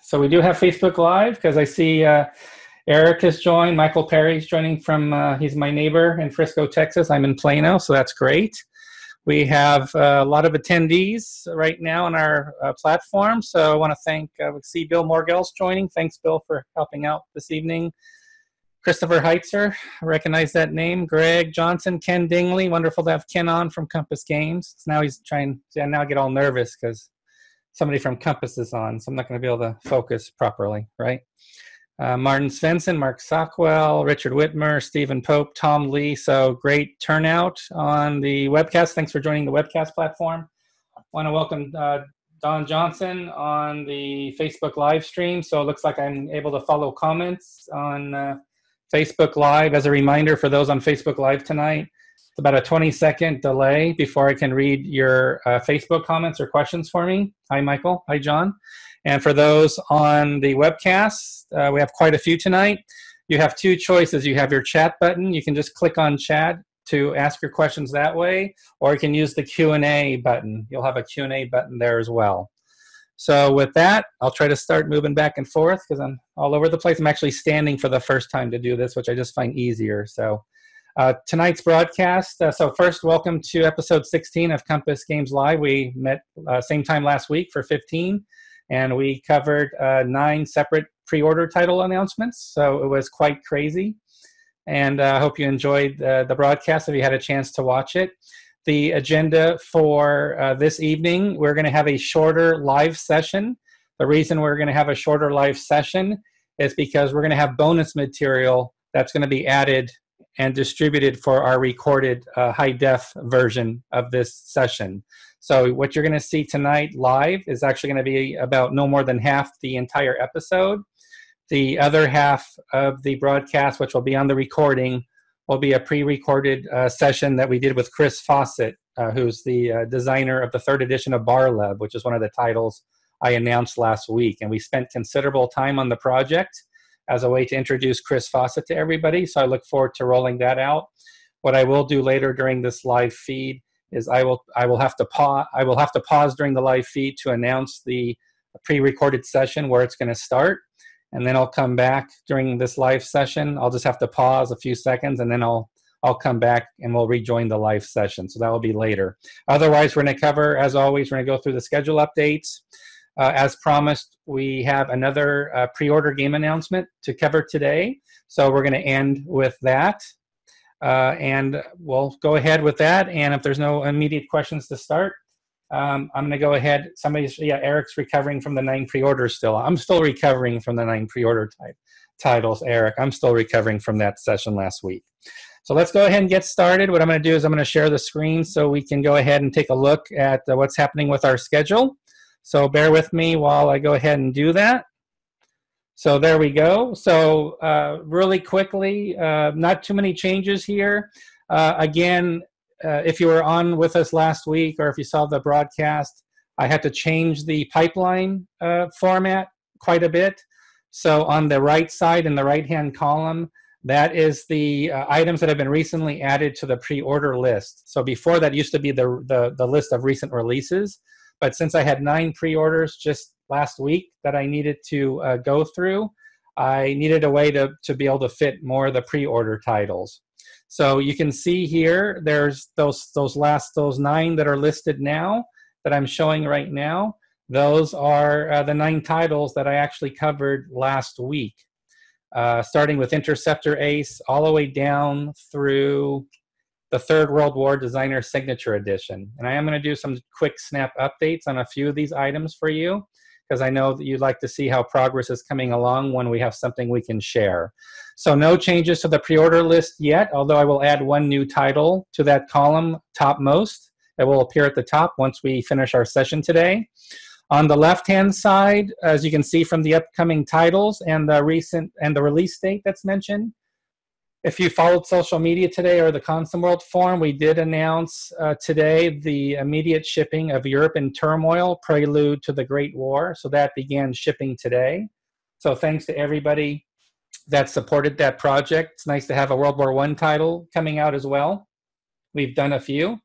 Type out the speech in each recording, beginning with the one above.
So we do have Facebook Live because I see Eric has joined. Michael Perry's joining from, he's my neighbor in Frisco, Texas. I'm in Plano, so that's great. We have a lot of attendees right now on our platform. So I want to thank, we see Bill Morgell's joining. Thanks, Bill, for helping out this evening. Christopher Heitzer, I recognize that name. Greg Johnson, Ken Dingley. Wonderful to have Ken on from Compass Games. So now he's trying, now I get all nervous because somebody from Compass is on, so I'm not going to be able to focus properly, right? Martin Svensson, Mark Sockwell, Richard Whitmer, Stephen Pope, Tom Lee. So great turnout on the webcast. Thanks for joining the webcast platform. I want to welcome Don Johnson on the Facebook live stream. So it looks like I'm able to follow comments on Facebook Live. As a reminder for those on Facebook Live tonight, it's about a 20-second delay before I can read your Facebook comments or questions for me. Hi, Michael. Hi, John. And for those on the webcast, we have quite a few tonight. You have two choices. You have your chat button. You can just click on chat to ask your questions that way, or you can use the Q&A button. You'll have a Q&A button there as well. So with that, I'll try to start moving back and forth because I'm all over the place. I'm actually standing for the first time to do this, which I just find easier. So tonight's broadcast. So first, welcome to episode 16 of Compass Games Live. We met same time last week for 15, and we covered 9 separate pre-order title announcements. So it was quite crazy. And I hope you enjoyed the broadcast if you had a chance to watch it. The agenda for this evening, we're going to have a shorter live session. The reason we're going to have a shorter live session is because we're going to have bonus material that's going to be added and distributed for our recorded high-def version of this session. So what you're going to see tonight live is actually going to be about no more than half the entire episode. The other half of the broadcast, which will be on the recording, will be a pre-recorded session that we did with Chris Fawcett, who's the designer of the 3rd edition of Bar-Lev, which is one of the titles I announced last week. And we spent considerable time on the project as a way to introduce Chris Fawcett to everybody. So I look forward to rolling that out. What I will do later during this live feed is I will have to pause during the live feed to announce the pre-recorded session where it's going to start. And then I'll come back during this live session. I'll just have to pause a few seconds, and then I'll come back and we'll rejoin the live session. So that will be later. Otherwise, we're going to cover, as always, we're going to go through the schedule updates. As promised, we have another pre-order game announcement to cover today. So we're going to end with that. And we'll go ahead with that. And if there's no immediate questions to start, I'm going to go ahead. Eric's recovering from the 9 pre-orders still. I'm still recovering from the 9 pre-order titles, Eric. I'm still recovering from that session last week. So let's go ahead and get started. What I'm going to do is I'm going to share the screen so we can go ahead and take a look at what's happening with our schedule. So bear with me while I go ahead and do that. So there we go. So really quickly, not too many changes here. Again, if you were on with us last week or if you saw the broadcast, I had to change the pipeline format quite a bit. So on the right side in the right-hand column, that is the items that have been recently added to the pre-order list. So before that used to be the list of recent releases. But since I had 9 pre-orders just last week that I needed to go through, I needed a way to be able to fit more of the pre-order titles. So you can see here, there's those 9 that are listed now that I'm showing right now. Those are the 9 titles that I actually covered last week, starting with Interceptor Ace all the way down through the Third World War Designer Signature Edition. And I am going to do some quick snap updates on a few of these items for you, because I know that you'd like to see how progress is coming along when we have something we can share. So no changes to the pre-order list yet, although I will add 1 new title to that column topmost. It will appear at the top once we finish our session today. On the left-hand side, as you can see from the upcoming titles and the release date that's mentioned, if you followed social media today or the Consum World Forum, we did announce today the immediate shipping of Europe in Turmoil, Prelude to the Great War. So that began shipping today. So thanks to everybody that supported that project. It's nice to have a World War I title coming out as well. We've done a few.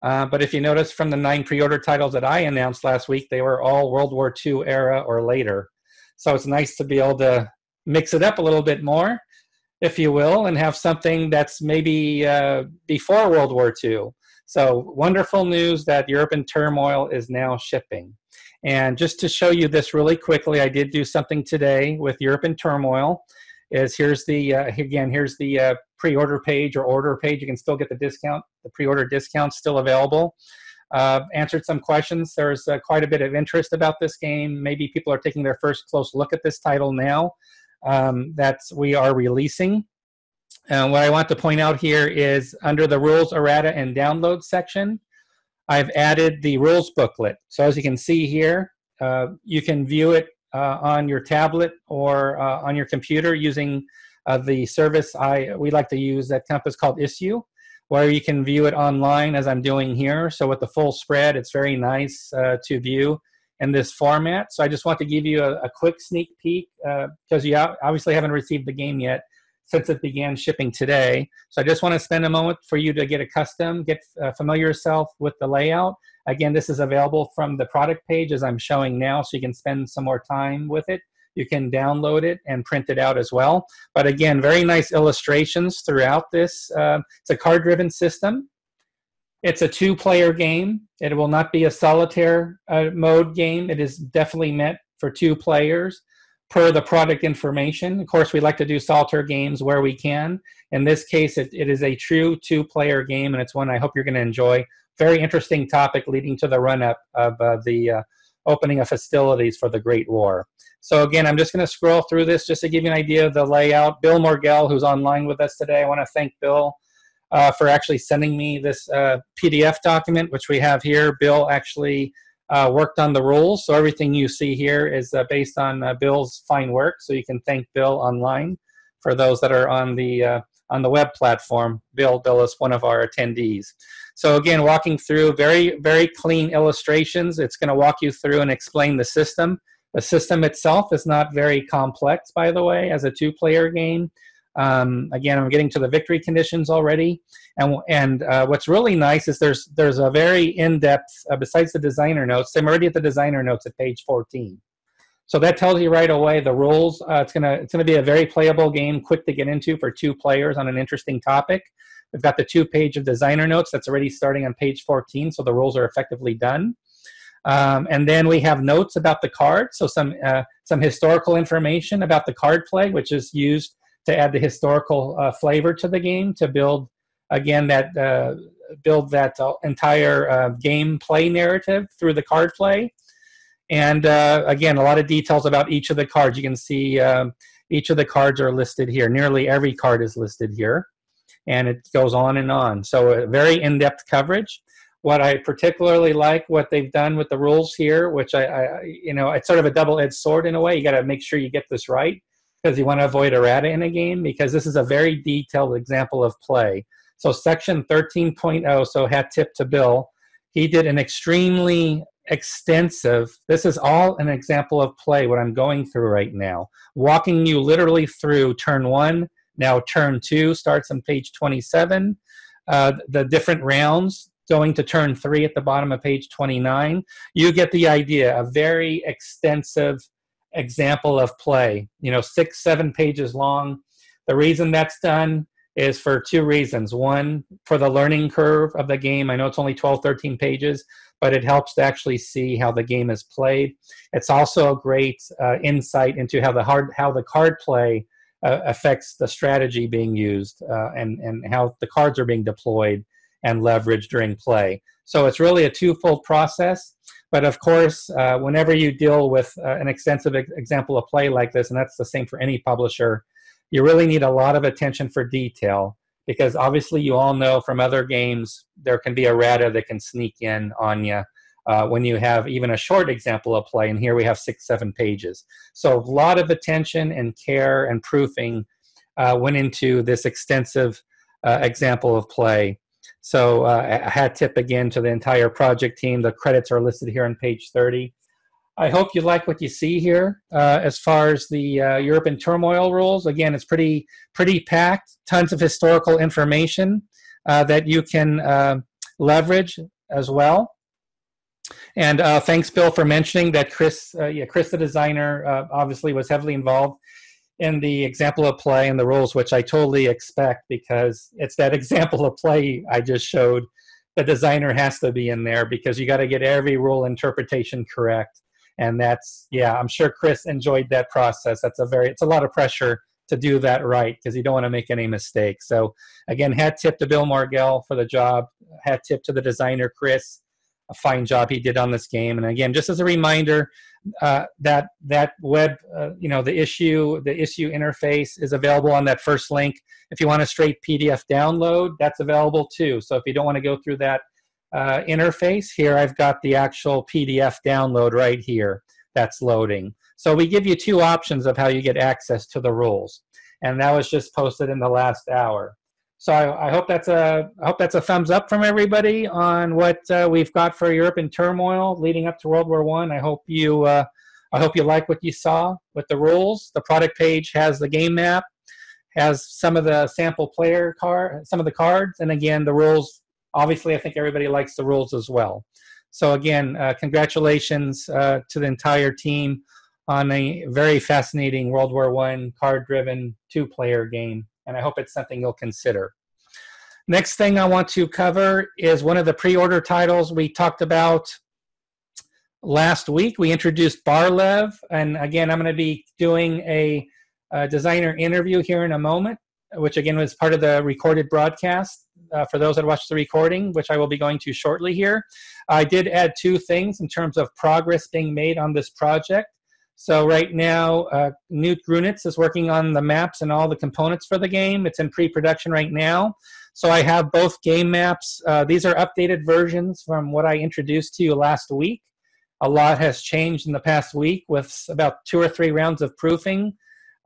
But if you notice from the 9 pre-order titles that I announced last week, they were all World War II era or later. So it's nice to be able to mix it up a little bit more, if you will, and have something that's maybe before World War II. So wonderful news that Europe in Turmoil is now shipping. And just to show you this really quickly, I did do something today with Europe in Turmoil. Here's the pre-order page or order page. You can still get the discount. The pre-order discount still available. Answered some questions. There's quite a bit of interest about this game. Maybe people are taking their first close look at this title now that we are releasing. And what I want to point out here is under the rules, errata, and download section, I've added the rules booklet. So as you can see here, you can view it on your tablet or on your computer using the service we like to use at Compass called Issue, where you can view it online as I'm doing here. So with the full spread, it's very nice to view in this format. So I just want to give you a quick sneak peek because you obviously haven't received the game yet since it began shipping today. So I just want to spend a moment for you to get accustomed, get familiar yourself with the layout. Again, this is available from the product page as I'm showing now, so you can spend some more time with it. You can download it and print it out as well. But again, very nice illustrations throughout this. It's a card-driven system. It's a 2-player game. It will not be a solitaire mode game. It is definitely meant for 2 players per the product information. Of course, we like to do solitaire games where we can. In this case, it is a true 2-player game, and it's one I hope you're going to enjoy. Very interesting topic leading to the run-up of the opening of hostilities for the Great War. So again, I'm just going to scroll through this just to give you an idea of the layout. Bill Morgell, who's online with us today, I want to thank Bill for actually sending me this PDF document, which we have here. Bill actually worked on the rules, so everything you see here is based on Bill's fine work. So you can thank Bill online for those that are on the web platform. Bill is one of our attendees. So again, walking through very, very clean illustrations. It's going to walk you through and explain the system. The system itself is not very complex, by the way, as a 2-player game. Again, I'm getting to the victory conditions already. And what's really nice is there's a very in-depth, besides the designer notes, I'm already at the designer notes at page 14. So that tells you right away the rules. It's gonna be a very playable game, quick to get into for 2 players on an interesting topic. We've got the 2-page of designer notes that's already starting on page 14, so the rules are effectively done. And then we have notes about the cards, so some historical information about the card play, which is used to add the historical flavor to the game to build, again, that entire game play narrative through the card play. And again, a lot of details about each of the cards. You can see each of the cards are listed here. Nearly every card is listed here, and it goes on and on. So a very in-depth coverage. What I particularly like what they've done with the rules here, which it's sort of a double-edged sword in a way. You got to make sure you get this right, because you want to avoid errata in a game, because this is a very detailed example of play. So section 13.0, so hat tip to Bill, he did an extremely extensive, this is all an example of play, what I'm going through right now, walking you literally through turn 1, now turn 2 starts on page 27, the different rounds, going to turn 3 at the bottom of page 29. You get the idea, a very extensive example of play, 6-7 pages long. The reason that's done is for 2 reasons. One, for the learning curve of the game. I know it's only 12-13 pages, but it helps to actually see how the game is played. It's also a great insight into how the card play affects the strategy being used and how the cards are being deployed and leveraged during play. So it's really a twofold process. But of course, whenever you deal with an extensive example of play like this, and that's the same for any publisher, you really need a lot of attention for detail, because obviously you all know from other games there can be errata that can sneak in on you when you have even a short example of play, and here we have 6-7 pages. So a lot of attention and care and proofing went into this extensive example of play. So a hat tip again to the entire project team. The credits are listed here on page 30. I hope you like what you see here as far as the Europe in Turmoil rules. Again, it's pretty packed, tons of historical information that you can leverage as well. And thanks, Bill, for mentioning that Chris, Chris the designer, obviously was heavily involved in the example of play and the rules, which I totally expect because it's that example of play I just showed. The designer has to be in there because you got to get every rule interpretation correct. And that's, yeah, I'm sure Chris enjoyed that process. It's a lot of pressure to do that right because you don't want to make any mistakes. So again, hat tip to Bill Margell for the job. Hat tip to the designer, Chris. A fine job he did on this game. And again, just as a reminder, that web, the issue interface is available on that first link. If you want a straight PDF download, that's available too. So if you don't want to go through that interface, here I've got the actual PDF download right here that's loading. So we give you two options of how you get access to the rules, and that was just posted in the last hour. So I hope that's a thumbs up from everybody on what we've got for Europe in turmoil leading up to World War I. I hope you like what you saw with the rules. The product page has the game map, has some of the sample player some of the cards, and again the rules. Obviously, I think everybody likes the rules as well. So again, congratulations to the entire team on a very fascinating World War I card-driven two-player game. And I hope it's something you'll consider. Next thing I want to cover is one of the pre-order titles we talked about last week. We introduced Bar-Lev, and again, I'm going to be doing a designer interview here in a moment, which again was part of the recorded broadcast for those that watched the recording, which I will be going to shortly here. I did add two things in terms of progress being made on this project. So right now, Knut Grunitz is working on the maps and all the components for the game. It's in pre-production right now. So I have both game maps. These are updated versions from what I introduced to you last week. A lot has changed in the past week with about 2 or 3 rounds of proofing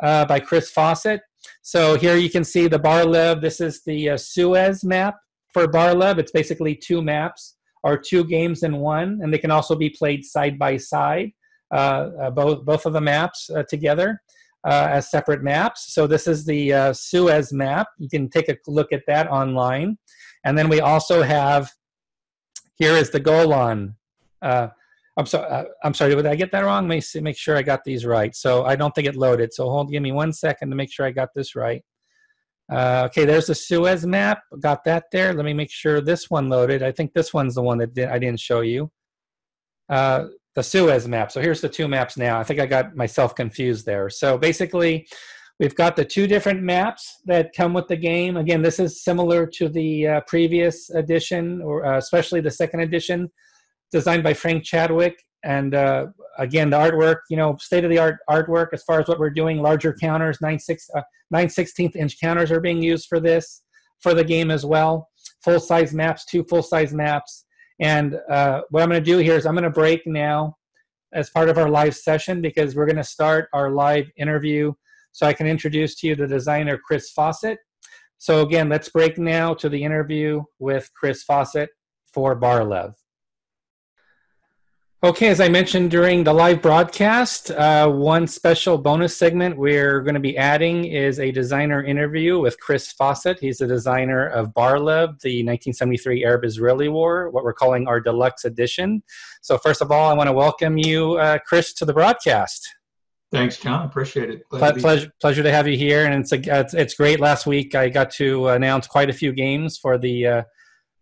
by Chris Fawcett. So here you can see the Bar-Lev. This is the Suez map for Bar-Lev. It's basically 2 maps or 2 games in one, and they can also be played side by side. Both of the maps together as separate maps. So this is the Suez map. You can take a look at that online. And then we also have, here is the Golan. I'm sorry, did I get that wrong? Let me make sure I got these right. So I don't think it loaded. So give me 1 second to make sure I got this right. Okay, there's the Suez map. Got that there. Let me make sure this one loaded. I think this one's the one that I didn't show you. The Suez map. So here's the 2 maps now. I think I got myself confused there. So basically, we've got the 2 different maps that come with the game. Again, this is similar to the previous edition, or especially the 2nd edition, designed by Frank Chadwick. And again, the artwork, state-of-the-art artwork as far as what we're doing. Larger counters, 9/16 inch counters are being used for this, for the game as well. Full-size maps, 2 full-size maps. And what I'm going to do here is I'm going to break now as part of our live session because we're going to start our live interview so I can introduce to you the designer, Chris Fawcett. So again, let's break now to the interview with Chris Fawcett for Bar-Lev. Okay, as I mentioned during the live broadcast, one special bonus segment we're going to be adding is a designer interview with Chris Fawcett. He's the designer of Bar-Lev, the 1973 Arab-Israeli War, what we're calling our deluxe edition. So first of all, I want to welcome you, Chris, to the broadcast. Thanks, John. Appreciate it. Pleasure to have you here, and it's great. Last week, I got to announce quite a few games for the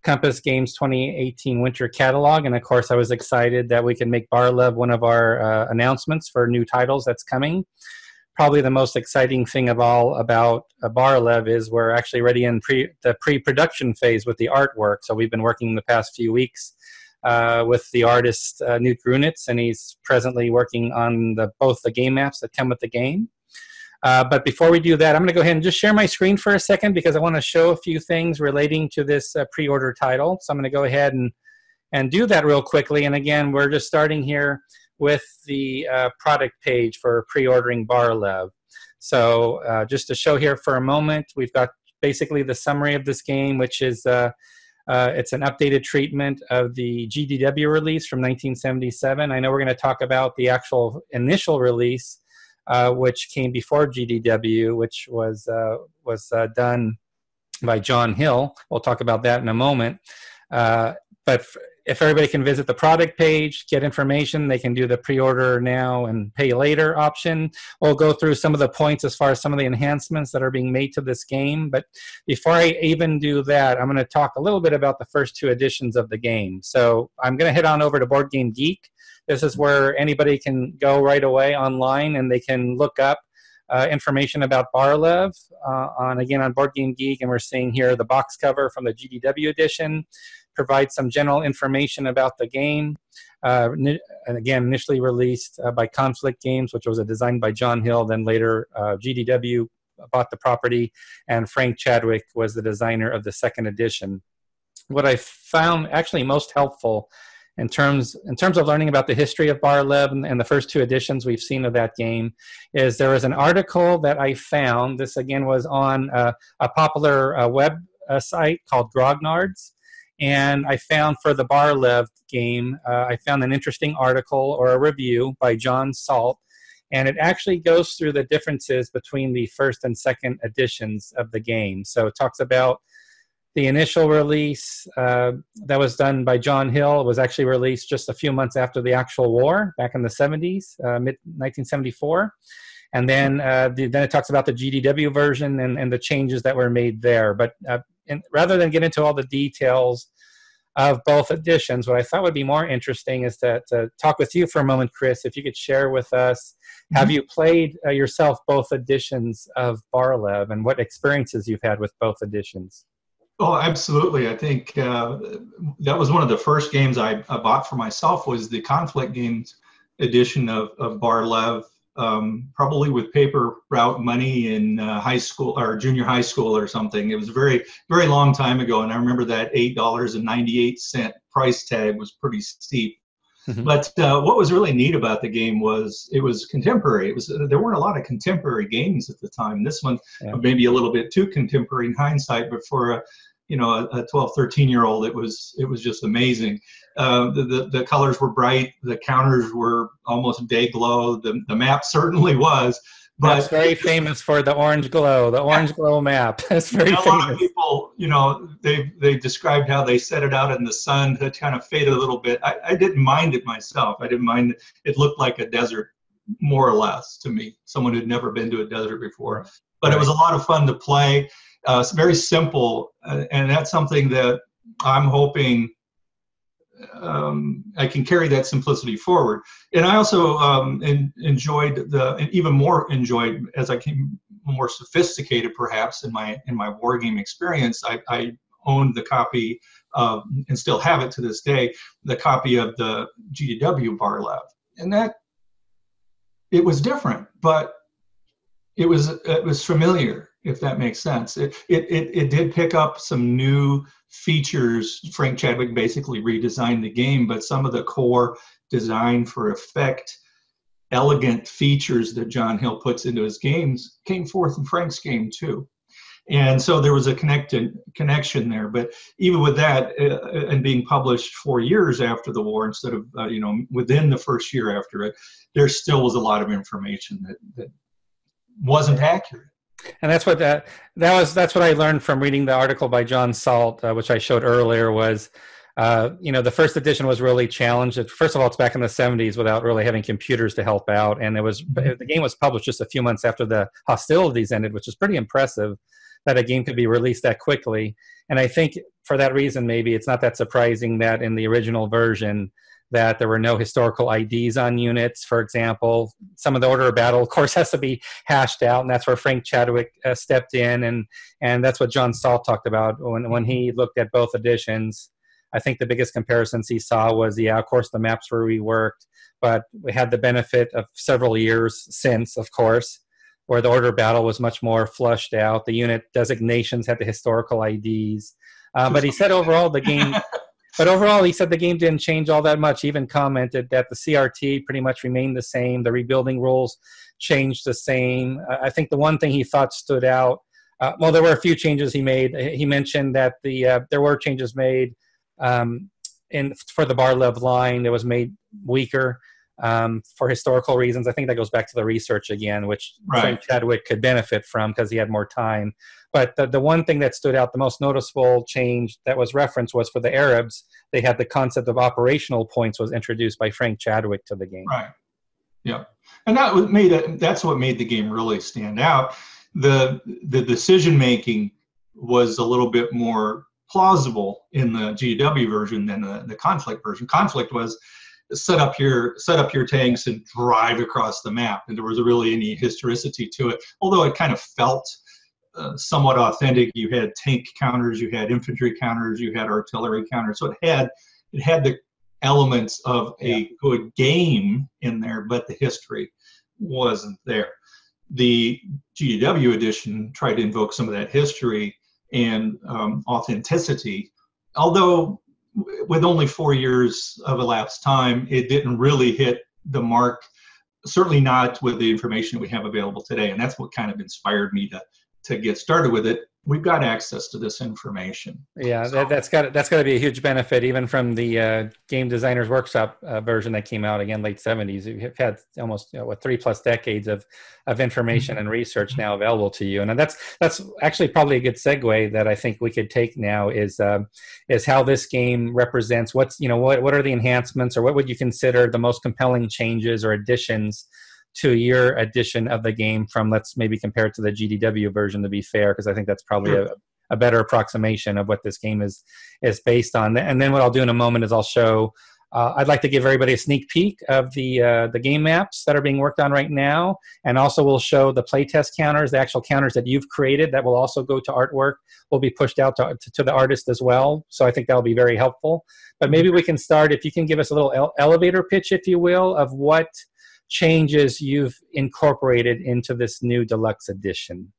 Compass Games 2018 Winter Catalog, and of course I was excited that we can make Bar-Lev one of our announcements for new titles that's coming. Probably the most exciting thing of all about Bar-Lev is we're actually already in the pre-production phase with the artwork. So we've been working the past few weeks with the artist Knut Grunitz, and he's presently working on both the game maps that come with the game. But before we do that, I'm going to go ahead and just share my screen for a second because I want to show a few things relating to this pre-order title. So I'm going to go ahead and do that real quickly. And again, we're just starting here with the product page for pre-ordering Bar-Lev. So just to show here for a moment, we've got basically the summary of this game, which is it's an updated treatment of the GDW release from 1977. I know we're going to talk about the actual initial release, which came before GDW, which was done by John Hill. We'll talk about that in a moment. But if everybody can visit the product page, get information, they can do the pre-order now and pay later option. We'll go through some of the points as far as some of the enhancements that are being made to this game. But before I even do that, I'm going to talk a little bit about the first 2 editions of the game. So I'm going to head on over to Board Game Geek. This is where anybody can go right away online and they can look up information about Bar-Lev on Board Game Geek. And we're seeing here the box cover from the GDW edition. Provides some general information about the game. And again, initially released by Conflict Games, which was a design by John Hill. Then later, GDW bought the property, and Frank Chadwick was the designer of the 2nd edition. What I found actually most helpful in terms of learning about the history of Bar-Lev and the first 2 editions we've seen of that game is there was an article that I found. This again was on a popular web site called Grognard's. And I found for the Bar-Lev game, I found an interesting article or a review by Jon Southard, and it actually goes through the differences between the 1st and 2nd editions of the game. So it talks about the initial release that was done by John Hill. It was actually released just a few months after the actual war, back in the 70s, mid-1974. And then it talks about the GDW version and the changes that were made there. But rather than get into all the details of both editions, what I thought would be more interesting is to talk with you for a moment, Chris, if you could share with us, have you played yourself both editions of Bar-Lev and what experiences you've had with both editions? Oh, absolutely. I think that was one of the first games I bought for myself was the Conflict Games edition of Bar-Lev. Probably with paper route money in high school or junior high school or something. It was a very, very long time ago, and I remember that $8.98 price tag was pretty steep. Mm-hmm. But what was really neat about the game was it was contemporary. There weren't a lot of contemporary games at the time. This one maybe a little bit too contemporary in hindsight, but for a 12, 13-year-old, it was just amazing. The colors were bright. The counters were almost day glow. The map certainly was. But that's very famous for the orange glow. The orange glow map. That's very famous. A lot of people, they described how they set it out in the sun to kind of fade a little bit. I didn't mind it myself. I didn't mind it. It looked like a desert, more or less, to me. Someone who'd never been to a desert before. But it was a lot of fun to play. It's very simple, and that's something that I'm hoping I can carry that simplicity forward. And I also even more enjoyed as I became more sophisticated, perhaps in my war game experience. I owned the copy of, and still have it to this day, the copy of the GDW Bar-Lev, and that it was different, but it was familiar, if that makes sense. It did pick up some new features. Frank Chadwick basically redesigned the game, but some of the core design for effect, elegant features that John Hill puts into his games came forth in Frank's game too. And so there was a connection there. But even with that, and being published 4 years after the war instead of within the first year after it, there still was a lot of information that wasn't accurate. And that's what that's what I learned from reading the article by Jon Southard, which I showed earlier. Was the first edition was really challenged. First of all, it's back in the 70s without really having computers to help out, and the game was published just a few months after the hostilities ended, which is pretty impressive that a game could be released that quickly. And I think for that reason, maybe it's not that surprising that in the original version that there were no historical IDs on units, for example. Some of the order of battle, of course, has to be hashed out, and that's where Frank Chadwick stepped in, and that's what Jon Southard talked about when he looked at both editions. I think the biggest comparisons he saw was, of course, the maps were reworked, but we had the benefit of several years since, of course, where the order of battle was much more flushed out. The unit designations had the historical IDs. But he said overall the game... But overall, he said the game didn't change all that much. He even commented that the CRT pretty much remained the same. The rebuilding rules changed the same. I think the one thing he thought stood out, there were a few changes he made. He mentioned that there were changes made for the Bar-Lev line. It was made weaker. for historical reasons. I think that goes back to the research again, which Frank Chadwick could benefit from because he had more time. But the one thing that stood out, the most noticeable change that was referenced was for the Arabs. They had the concept of operational points was introduced by Frank Chadwick to the game. Right. Yeah. And that's what made the game really stand out. The decision making was a little bit more plausible in the GW version than the Conflict version. Conflict was set up your tanks and drive across the map, and there was really any historicity to it. Although it kind of felt somewhat authentic. You had tank counters, you had infantry counters, you had artillery counters. So it had the elements of a good game in there, but the history wasn't there. The GW edition tried to invoke some of that history and authenticity, although with only 4 years of elapsed time, it didn't really hit the mark, certainly not with the information we have available today. And that's what kind of inspired me to get started with it. We've got access to this information. Yeah, so that's got to be a huge benefit, even from the Game Designers Workshop version that came out again late '70s. You've had almost 3+ decades of information and research now available to you, and that's actually probably a good segue that I think we could take now is how this game represents what are the enhancements, or what would you consider the most compelling changes or additions to your edition of the game from, let's maybe compare it to the GDW version, to be fair, because I think that's probably a better approximation of what this game is based on. And then what I'll do in a moment is I'll show, I'd like to give everybody a sneak peek of the game maps that are being worked on right now, and also we'll show the playtest counters, the actual counters that you've created that will also go to artwork, will be pushed out to the artist as well. So I think that'll be very helpful. But maybe we can start, if you can give us a little elevator pitch, if you will, of what changes you've incorporated into this new deluxe edition.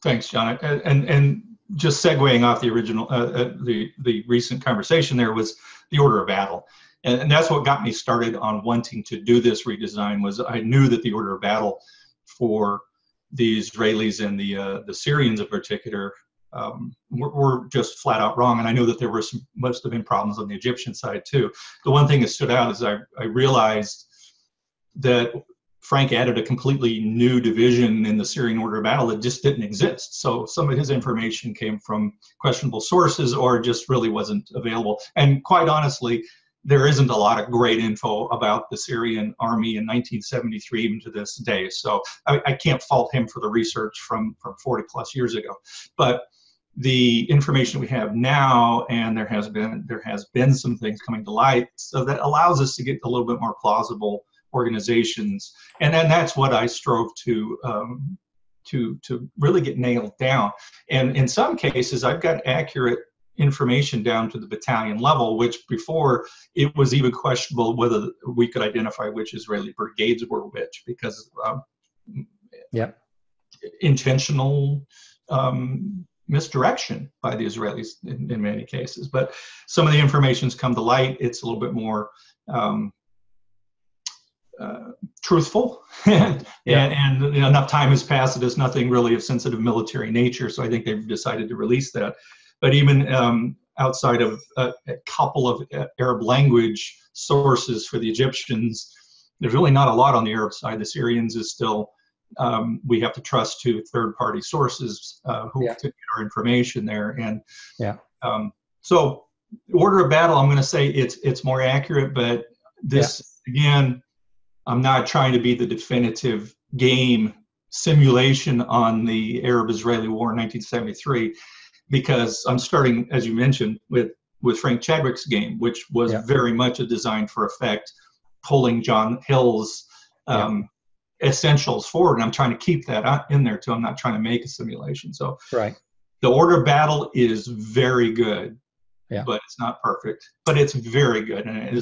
Thanks, John. And just segueing off the original, the recent conversation, there was the order of battle, and that's what got me started on wanting to do this redesign. Was I knew that the order of battle for the Israelis and the Syrians in particular were just flat out wrong, and I knew that there were must have been problems on the Egyptian side too. The one thing that stood out is I realized that Frank added a completely new division in the Syrian order of battle that just didn't exist. So some of his information came from questionable sources or just really wasn't available. And quite honestly, there isn't a lot of great info about the Syrian army in 1973 even to this day. So I can't fault him for the research from 40+ years ago. But the information we have now, and there has been some things coming to light, so that allows us to get a little bit more plausible organizations, and then that's what I strove to really get nailed down. And in some cases, I've got accurate information down to the battalion level, which before it was even questionable whether we could identify which Israeli brigades were which, because intentional misdirection by the Israelis in many cases. But some of the information's come to light. It's a little bit more truthful, and enough time has passed that there's nothing really of sensitive military nature, so I think they've decided to release that. But even outside of a couple of Arab language sources for the Egyptians, there's really not a lot on the Arab side. The Syrians is still, we have to trust to third-party sources who to get our information there. And so order of battle, I'm going to say it's more accurate, but this, again, I'm not trying to be the definitive game simulation on the Arab-Israeli War in 1973, because I'm starting, as you mentioned, with Frank Chadwick's game, which was very much a design for effect, pulling John Hill's essentials forward, and I'm trying to keep that in there too. I'm not trying to make a simulation. So the order of battle is very good, but it's not perfect. But it's very good, and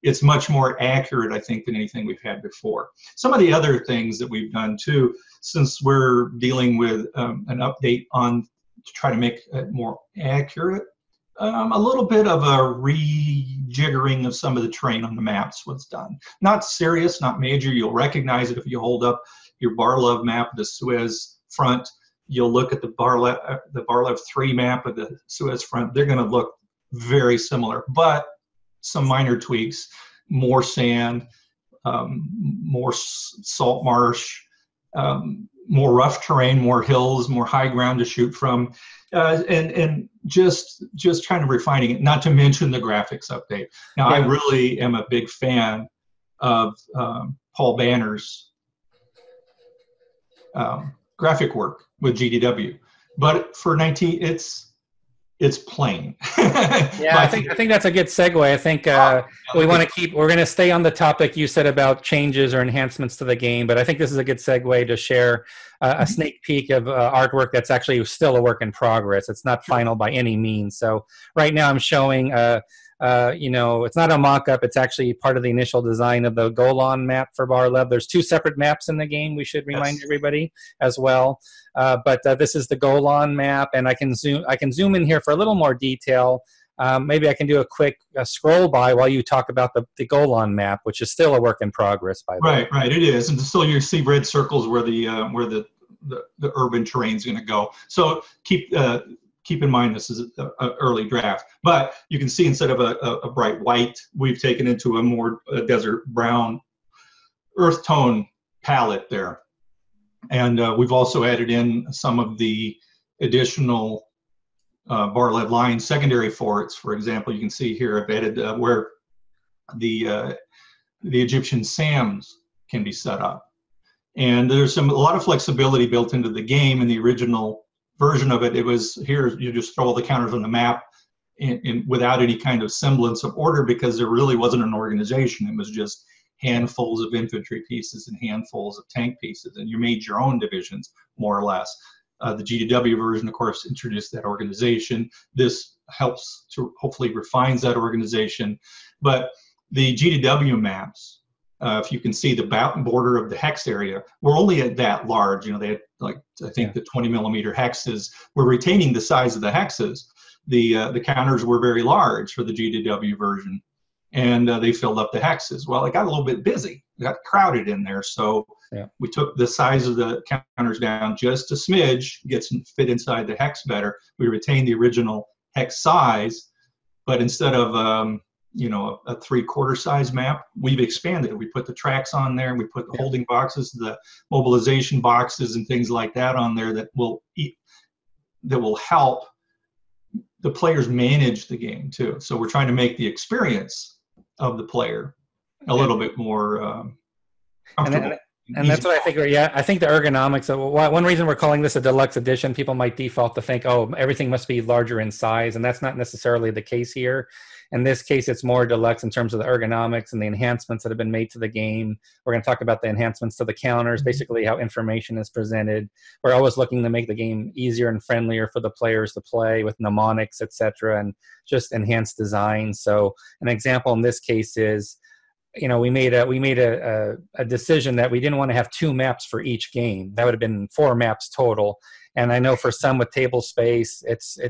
it's much more accurate, I think, than anything we've had before. Some of the other things that we've done too, since we're dealing with an update to try to make it more accurate, a little bit of a rejiggering of some of the terrain on the maps was done. Not serious, not major. You'll recognize it if you hold up your Bar-Lev map of the Suez front. You'll look at the Bar-Lev 3 map of the Suez front. They're going to look very similar, but some minor tweaks, more sand, more salt marsh, more rough terrain, more hills, more high ground to shoot from, and just kind of refining it. Not to mention the graphics update. Now, I really am a big fan of Paul Banner's graphic work with GDW, but for 19, it's plain. Yeah, I think that's a good segue. I think we're going to stay on the topic you said about changes or enhancements to the game, but I think this is a good segue to share a sneak peek of artwork that's actually still a work in progress. It's not final by any means. So right now I'm showing, it's not a mock-up. It's actually part of the initial design of the Golan map for Bar-Lev. There's 2 separate maps in the game, we should remind everybody as well. But this is the Golan map, and I can zoom in here for a little more detail. Maybe I can do a quick scroll by while you talk about the Golan map, which is still a work in progress, by the way. Right, it is, and still you see red circles where the urban terrain is going to go. So keep in mind this is an early draft, but you can see instead of a bright white, we've taken into a more desert brown earth tone palette there. And we've also added in some of the additional Bar-Lev line secondary forts. For example, you can see here I've added where the Egyptian SAMs can be set up. And there's a lot of flexibility built into the game. In the original version of it, it was here you just throw all the counters on the map without any kind of semblance of order, because there really wasn't an organization. It was just handfuls of infantry pieces and handfuls of tank pieces, and you made your own divisions, more or less. The GDW version, of course, introduced that organization. This helps to hopefully refines that organization. But the GDW maps, if you can see the border of the hex area, we're only at that large. You know, they had like, I think the 20 millimeter hexes. We're retaining the size of the hexes. The counters were very large for the GDW version, and they filled up the hexes. Well, it got a little bit busy. It got crowded in there, so we took the size of the counters down just a smidge, gets them fit inside the hex better. We retained the original hex size, but instead of a 3/4 size map, we've expanded it. We put the tracks on there, we put the holding boxes, the mobilization boxes, and things like that on there that will help the players manage the game too. So we're trying to make the experience of the player a little bit more comfortable. And that's what I think. Yeah, I think the ergonomics. One reason we're calling this a deluxe edition, people might default to think, oh, everything must be larger in size, and that's not necessarily the case here. In this case, it's more deluxe in terms of the ergonomics and the enhancements that have been made to the game. We're going to talk about the enhancements to the counters, basically how information is presented. We're always looking to make the game easier and friendlier for the players to play with mnemonics, etc., and just enhanced design. So an example in this case is, we made a decision that we didn't want to have 2 maps for each game. That would have been 4 maps total. And I know for some with table space,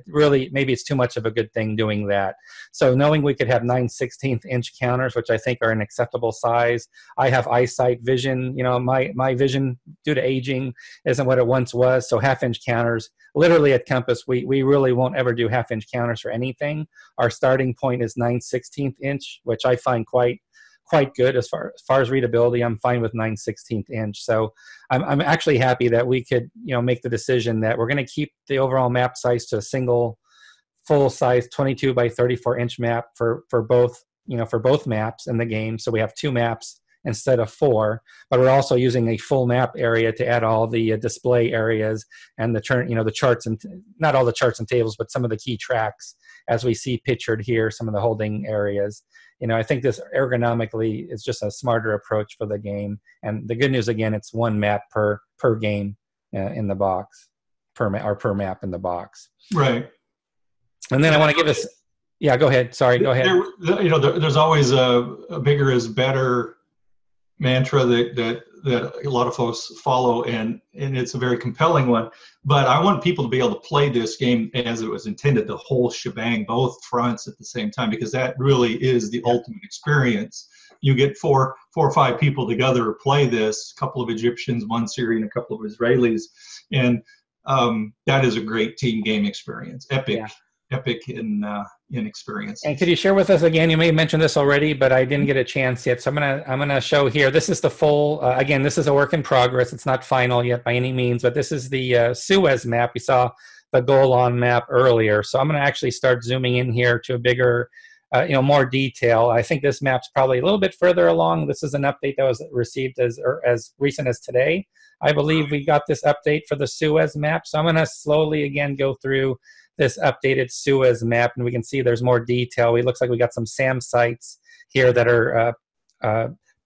maybe it's too much of a good thing doing that. So knowing we could have 9/16 inch counters, which I think are an acceptable size. I have eyesight vision. My vision due to aging isn't what it once was. So 1/2 inch counters, literally at Compass, we really won't ever do 1/2 inch counters for anything. Our starting point is 9/16 inch, which I find quite good as far as readability. I'm fine with 9/16 inch. So I'm actually happy that we could make the decision that we're going to keep the overall map size to a single full size 22 by 34 inch map for both maps in the game. So we have 2 maps instead of 4, but we're also using a full map area to add all the display areas and the charts, and not all the charts and tables, but some of the key tracks as we see pictured here, some of the holding areas. I think this ergonomically is just a smarter approach for the game. And the good news, again, it's 1 map per game in the box, per map in the box. Right. And then I want to give us, go ahead. Sorry, go ahead. There's always a bigger is better mantra that a lot of folks follow, and it's a very compelling one. But I want people to be able to play this game as it was intended, the whole shebang, both fronts at the same time, because that really is the ultimate experience. You get four or five people together to play this, a couple of Egyptians, 1 Syrian, a couple of Israelis, and that is a great team game experience. Epic in in experience. And could you share with us again? You may have mentioned this already, but I didn't get a chance yet. So I'm gonna show here. This is the full. Again, this is a work in progress. It's not final yet by any means, but this is the Suez map. We saw the Golan map earlier. So I'm gonna actually start zooming in here to a bigger, more detail. I think this map's probably a little bit further along. This is an update that was received as recent as today. I believe we got this update for the Suez map. So I'm gonna slowly again go through this updated Suez map, and we can see there's more detail. It looks like we got some SAM sites here that are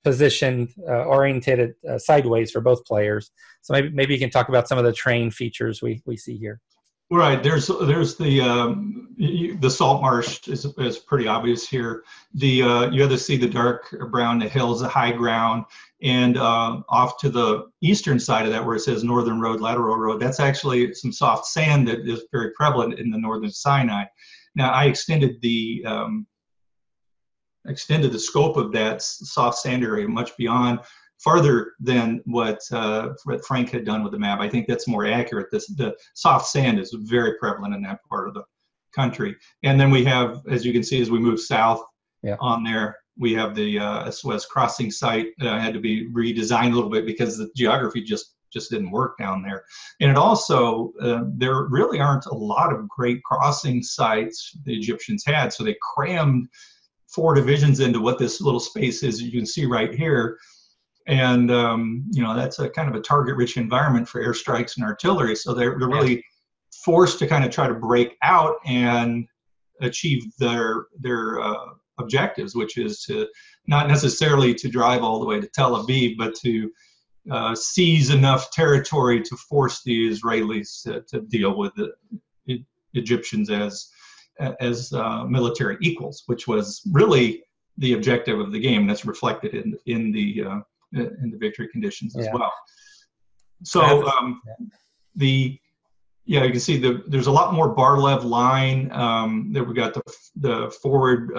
positioned, oriented sideways for both players. So maybe you can talk about some of the terrain features we see here. Right. There's the salt marsh is pretty obvious here. You have to see the dark brown, the hills, the high ground, and off to the eastern side of that where it says Northern Road, Lateral Road, that's actually some soft sand that is very prevalent in the Northern Sinai. Now I extended the scope of that soft sand area much beyond, farther than what Frank had done with the map. I think that's more accurate. The soft sand is very prevalent in that part of the country. And then we have, as you can see, as we move south on there, we have the Suez crossing site that had to be redesigned a little bit because the geography just didn't work down there. And it also, there really aren't a lot of great crossing sites the Egyptians had, so they crammed 4 divisions into what this little space is, you can see right here. And that's a kind of a target-rich environment for airstrikes and artillery. So they're really forced to kind of try to break out and achieve their objectives, which is to not necessarily to drive all the way to Tel Aviv, but to seize enough territory to force the Israelis to deal with the Egyptians as military equals, which was really the objective of the game. That's reflected in the victory conditions as well. So you can see there's a lot more Bar-Lev line. There we got the forward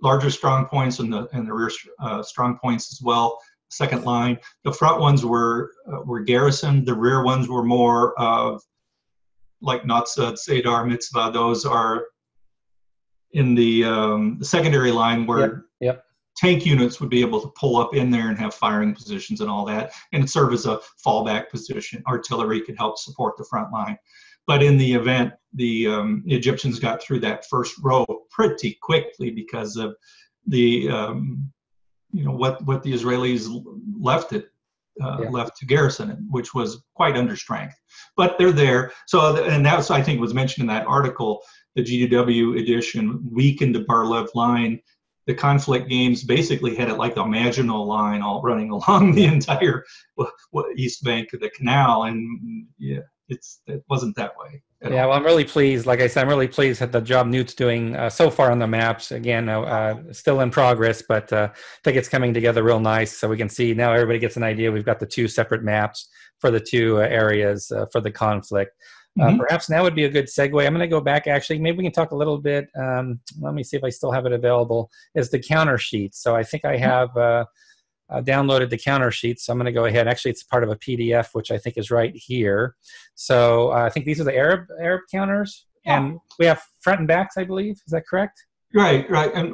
larger strong points and the rear strong points as well. Second line. The front ones were garrisoned. The rear ones were more of like Natsad, Sadar, Mitzvah. Those are in the secondary line where tank units would be able to pull up in there and have firing positions and all that, and serve as a fallback position. Artillery could help support the front line. But in the event, the Egyptians got through that first row pretty quickly because of the what the Israelis left to garrison it, which was quite under strength. But they're there. So, and that's, I think, was mentioned in that article. The GDW edition weakened the Bar-Lev line. The conflict games basically had it like a Maginot line all running along the entire east bank of the canal, and it wasn't that way. Well, I'm really pleased. Like I said, I'm really pleased at the job Newt's doing so far on the maps. Again, still in progress, but I think it's coming together real nice. So we can see now everybody gets an idea. We've got the 2 separate maps for the 2 areas for the conflict. Perhaps now would be a good segue. I'm going to go back, actually. Maybe we can talk a little bit. Let me see if I still have it available. Is the counter sheet. So I think I have downloaded the counter sheet. So I'm going to go ahead. Actually, it's part of a PDF, which I think is right here. So I think these are the Arab counters. And we have front and backs, I believe. Is that correct? Right. And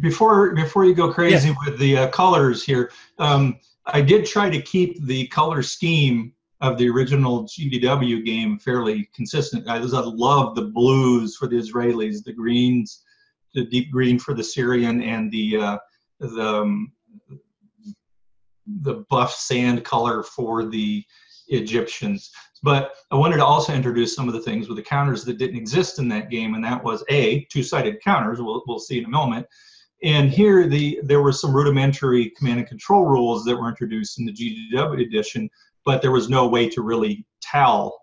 before you go crazy with the colors here, I did try to keep the color scheme of the original GDW game fairly consistent. I love the blues for the Israelis, the greens, the deep green for the Syrian, and the buff sand color for the Egyptians. But I wanted to also introduce some of the things with the counters that didn't exist in that game, and that was two-sided counters. We'll see in a moment. And here there were some rudimentary command and control rules that were introduced in the GDW edition, but there was no way to really tell,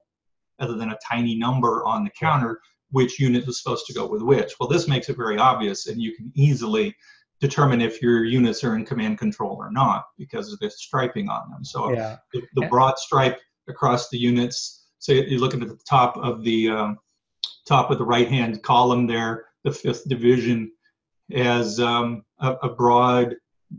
other than a tiny number on the counter, which unit was supposed to go with which. Well, this makes it very obvious, and you can easily determine if your units are in command control or not because of the striping on them. So the broad stripe across the units, so you're looking at the top of the right-hand column there, the 5th Division has a broad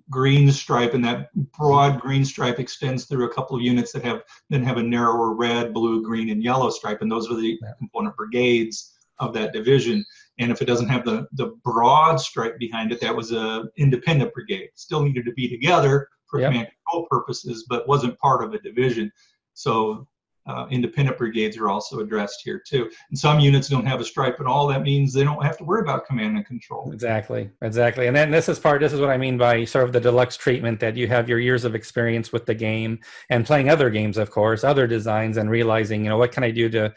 green stripe, and that broad green stripe extends through a couple of units that have a narrower red, blue, green, and yellow stripe, and those are the component brigades of that division. And if it doesn't have the broad stripe behind it, that was a independent brigade. Still needed to be together for command control purposes, but wasn't part of a division. So independent brigades are also addressed here too. And some units don't have a stripe at all. That means they don't have to worry about command and control. Exactly. And then this is what I mean by sort of the deluxe treatment, that you have your years of experience with the game and playing other games, of course, other designs, and realizing, what can I do to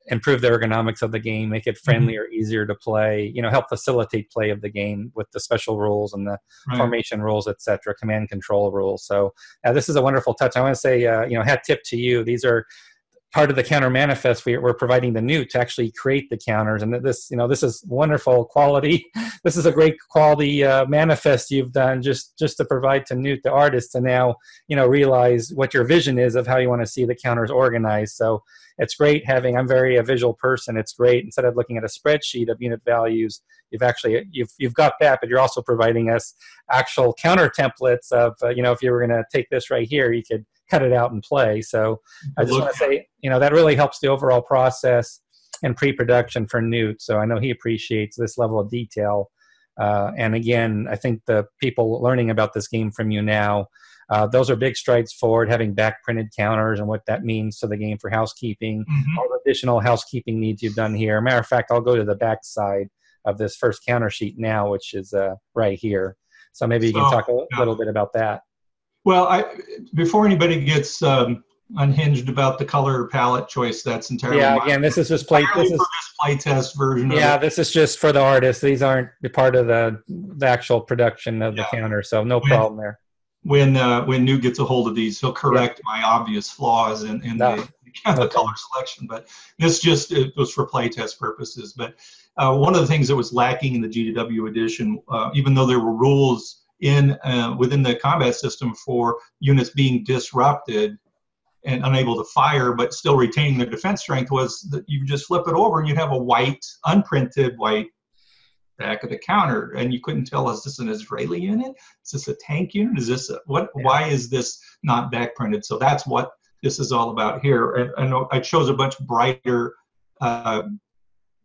improve the ergonomics of the game, make it friendlier, easier to play, help facilitate play of the game with the special rules and the formation rules, etc., command control rules. So this is a wonderful touch. I want to say, hat tip to you. These are part of the counter manifest. We're providing the newt to actually create the counters, and this is wonderful quality. This is a great quality manifest you've done just to provide to Newt, the artist, to now realize what your vision is of how you want to see the counters organized. So it's great having. I'm very a visual person. It's great, instead of looking at a spreadsheet of unit values, you've got that, but you're also providing us actual counter templates of if you were going to take this right here, you could cut it out and play. So I just want to say, that really helps the overall process and pre-production for Newt. So I know he appreciates this level of detail. And again, I think the people learning about this game from you now, those are big strides forward, having back printed counters and what that means to the game for housekeeping, all the additional housekeeping needs you've done here. Matter of fact, I'll go to the back side of this first counter sheet now, which is right here. So maybe you can talk a little bit about that. Well, before anybody gets unhinged about the color palette choice, that's entirely again, this is just playtest version. This is just for the artists. These aren't part of the actual production of the counter, so no problem there. When Newt gets a hold of these, he'll correct my obvious flaws in the color selection. But this it was for playtest purposes. But one of the things that was lacking in the GDW edition, even though there were rules within the combat system for units being disrupted and unable to fire but still retaining their defense strength, was that you just flip it over and you'd have a white, unprinted white back of the counter, and you couldn't tell, is this an Israeli unit? Is this a tank unit? Is this why is this not back printed? So that's what this is all about here. And I chose a much brighter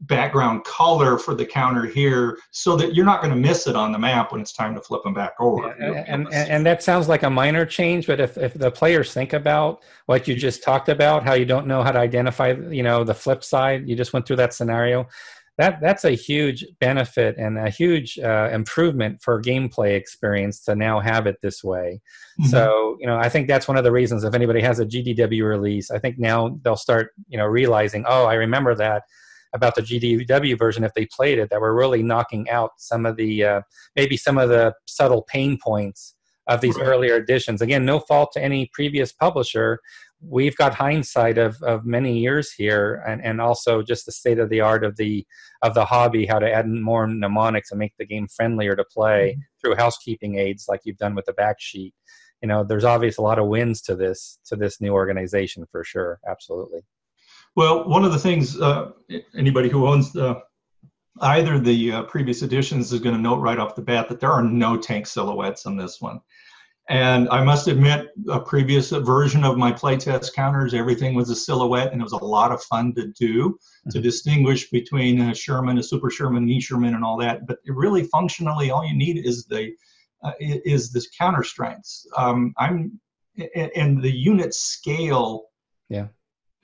background color for the counter here, so that you're not going to miss it on the map when it's time to flip them back over. And that sounds like a minor change, but if the players think about what you just talked about, how you don't know how to identify the flip side, you just went through that scenario, that's a huge benefit and a huge improvement for gameplay experience to now have it this way. So I think that's one of the reasons, if anybody has a GDW release, I think now they'll start realizing, oh, I remember that about the GDW version, if they played it, that we're really knocking out some of the maybe some of the subtle pain points of these earlier editions. Again, no fault to any previous publisher. We've got hindsight of many years here, and also just the state of the art of the hobby, how to add more mnemonics and make the game friendlier to play through housekeeping aids like you've done with the back sheet. There's obviously a lot of wins to this new organization for sure. Absolutely. Well, one of the things anybody who owns either the previous editions is going to note right off the bat that there are no tank silhouettes on this one. And I must admit, a previous version of my playtest counters, everything was a silhouette, and it was a lot of fun to do, to distinguish between a Sherman, a Super Sherman, knee Sherman, and all that. But really, functionally, all you need is this counter strengths. And the unit scale. Yeah.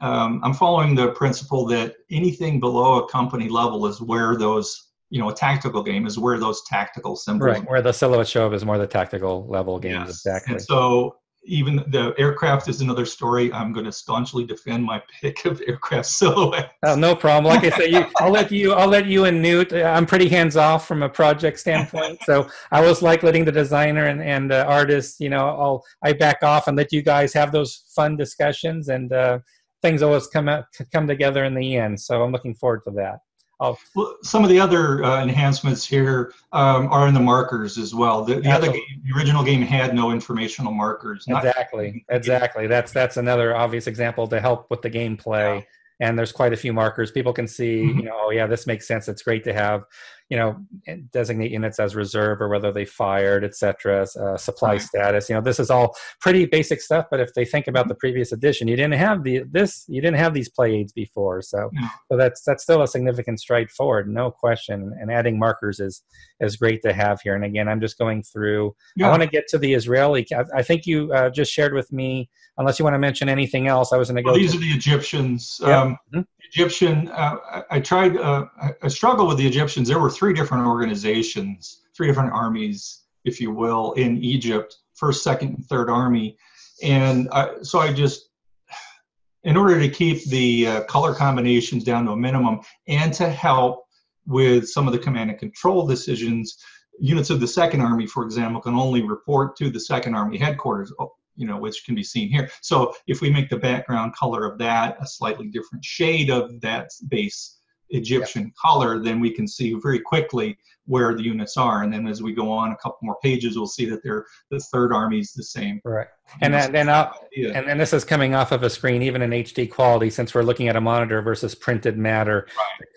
I'm following the principle that anything below a company level is where those, a tactical game is where those tactical symbols. Right, where the silhouette show up is more the tactical level games. Yes. Exactly. And so even the aircraft is another story. I'm going to staunchly defend my pick of aircraft silhouette. Oh, no problem. Like I said, I'll let you and Newt. I'm pretty hands off from a project standpoint, so I was like letting the designer and artists. I back off and let you guys have those fun discussions, and things always come together in the end. So I'm looking forward to that. Well, some of the other enhancements here are in the markers as well. The original game had no informational markers. Exactly. That's another obvious example to help with the gameplay. Yeah. And there's quite a few markers. People can see, oh yeah, this makes sense. It's great to have, you know, designate units as reserve or whether they fired, etc. Supply status. You know, this is all pretty basic stuff. But if they think about the previous edition, you didn't have you didn't have these play aids before. So that's still a significant stride forward, no question. And adding markers is great to have here. And again, I'm just going through. I want to get to the Israeli. I think you just shared with me. Unless you want to mention anything else, I was going to go. These are the Egyptians. Egyptian. I tried. I struggled with the Egyptians. There were 3 different organizations, 3 different armies, if you will, in Egypt: First, Second, and Third Army. And so I just, in order to keep the color combinations down to a minimum, and to help with some of the command and control decisions, units of the Second Army, for example, can only report to the Second Army headquarters. You know, which can be seen here. So if we make the background color of that a slightly different shade of that base Egyptian color, then we can see very quickly where the units are. And then as we go on a couple more pages, we'll see that the Third Army is the same. Right. And then this is coming off of a screen, even in HD quality, since we're looking at a monitor versus printed matter.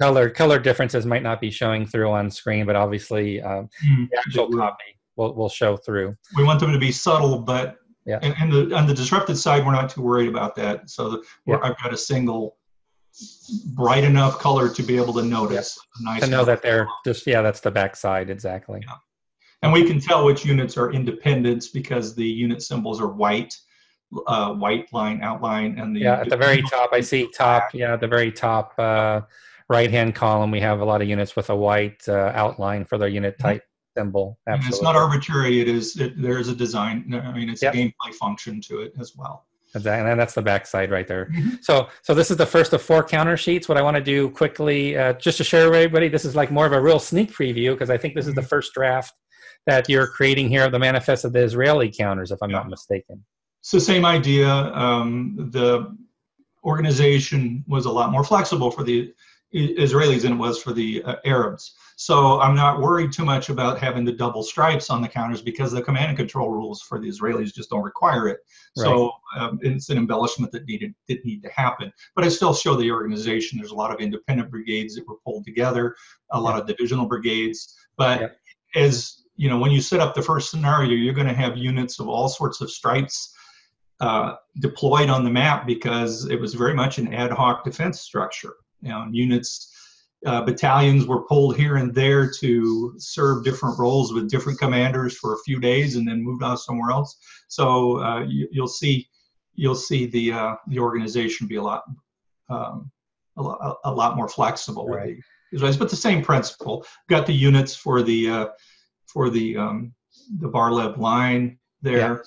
Right. Color differences might not be showing through on screen, but obviously the actual copy will show through. We want them to be subtle, but and on the disrupted side, we're not too worried about that. So I've got a single bright enough color to be able to notice. Nice to know that they're just, that's the back side, exactly. Yeah. And we can tell which units are independents because the unit symbols are white, white line, outline, and the at the very top, I see at the very top right-hand column, we have a lot of units with a white outline for their unit type. Symbol. Absolutely. And it's not arbitrary. There is a design. I mean, it's a gameplay function to it as well. Exactly. And that's the back side right there. So this is the first of 4 counter sheets. What I want to do quickly, just to share with everybody, this is like more of a real sneak preview because I think this is the first draft that you're creating here of the manifest of the Israeli counters, if I'm not mistaken. It's the same idea. The organization was a lot more flexible for the Israelis than it was for the Arabs. So I'm not worried too much about having the double stripes on the counters because the command and control rules for the Israelis just don't require it. Right. So it's an embellishment that did need to happen. But I still show the organization. There's a lot of independent brigades that were pulled together, a lot of divisional brigades. But as you know, when you set up the first scenario, you're going to have units of all sorts of stripes deployed on the map because it was very much an ad hoc defense structure. You know, units. Battalions were pulled here and there to serve different roles with different commanders for a few days and then moved on somewhere else. So you'll see the organization be a lot more flexible with the Israelis, but the same principle. Got the units for the Bar-Lev line there.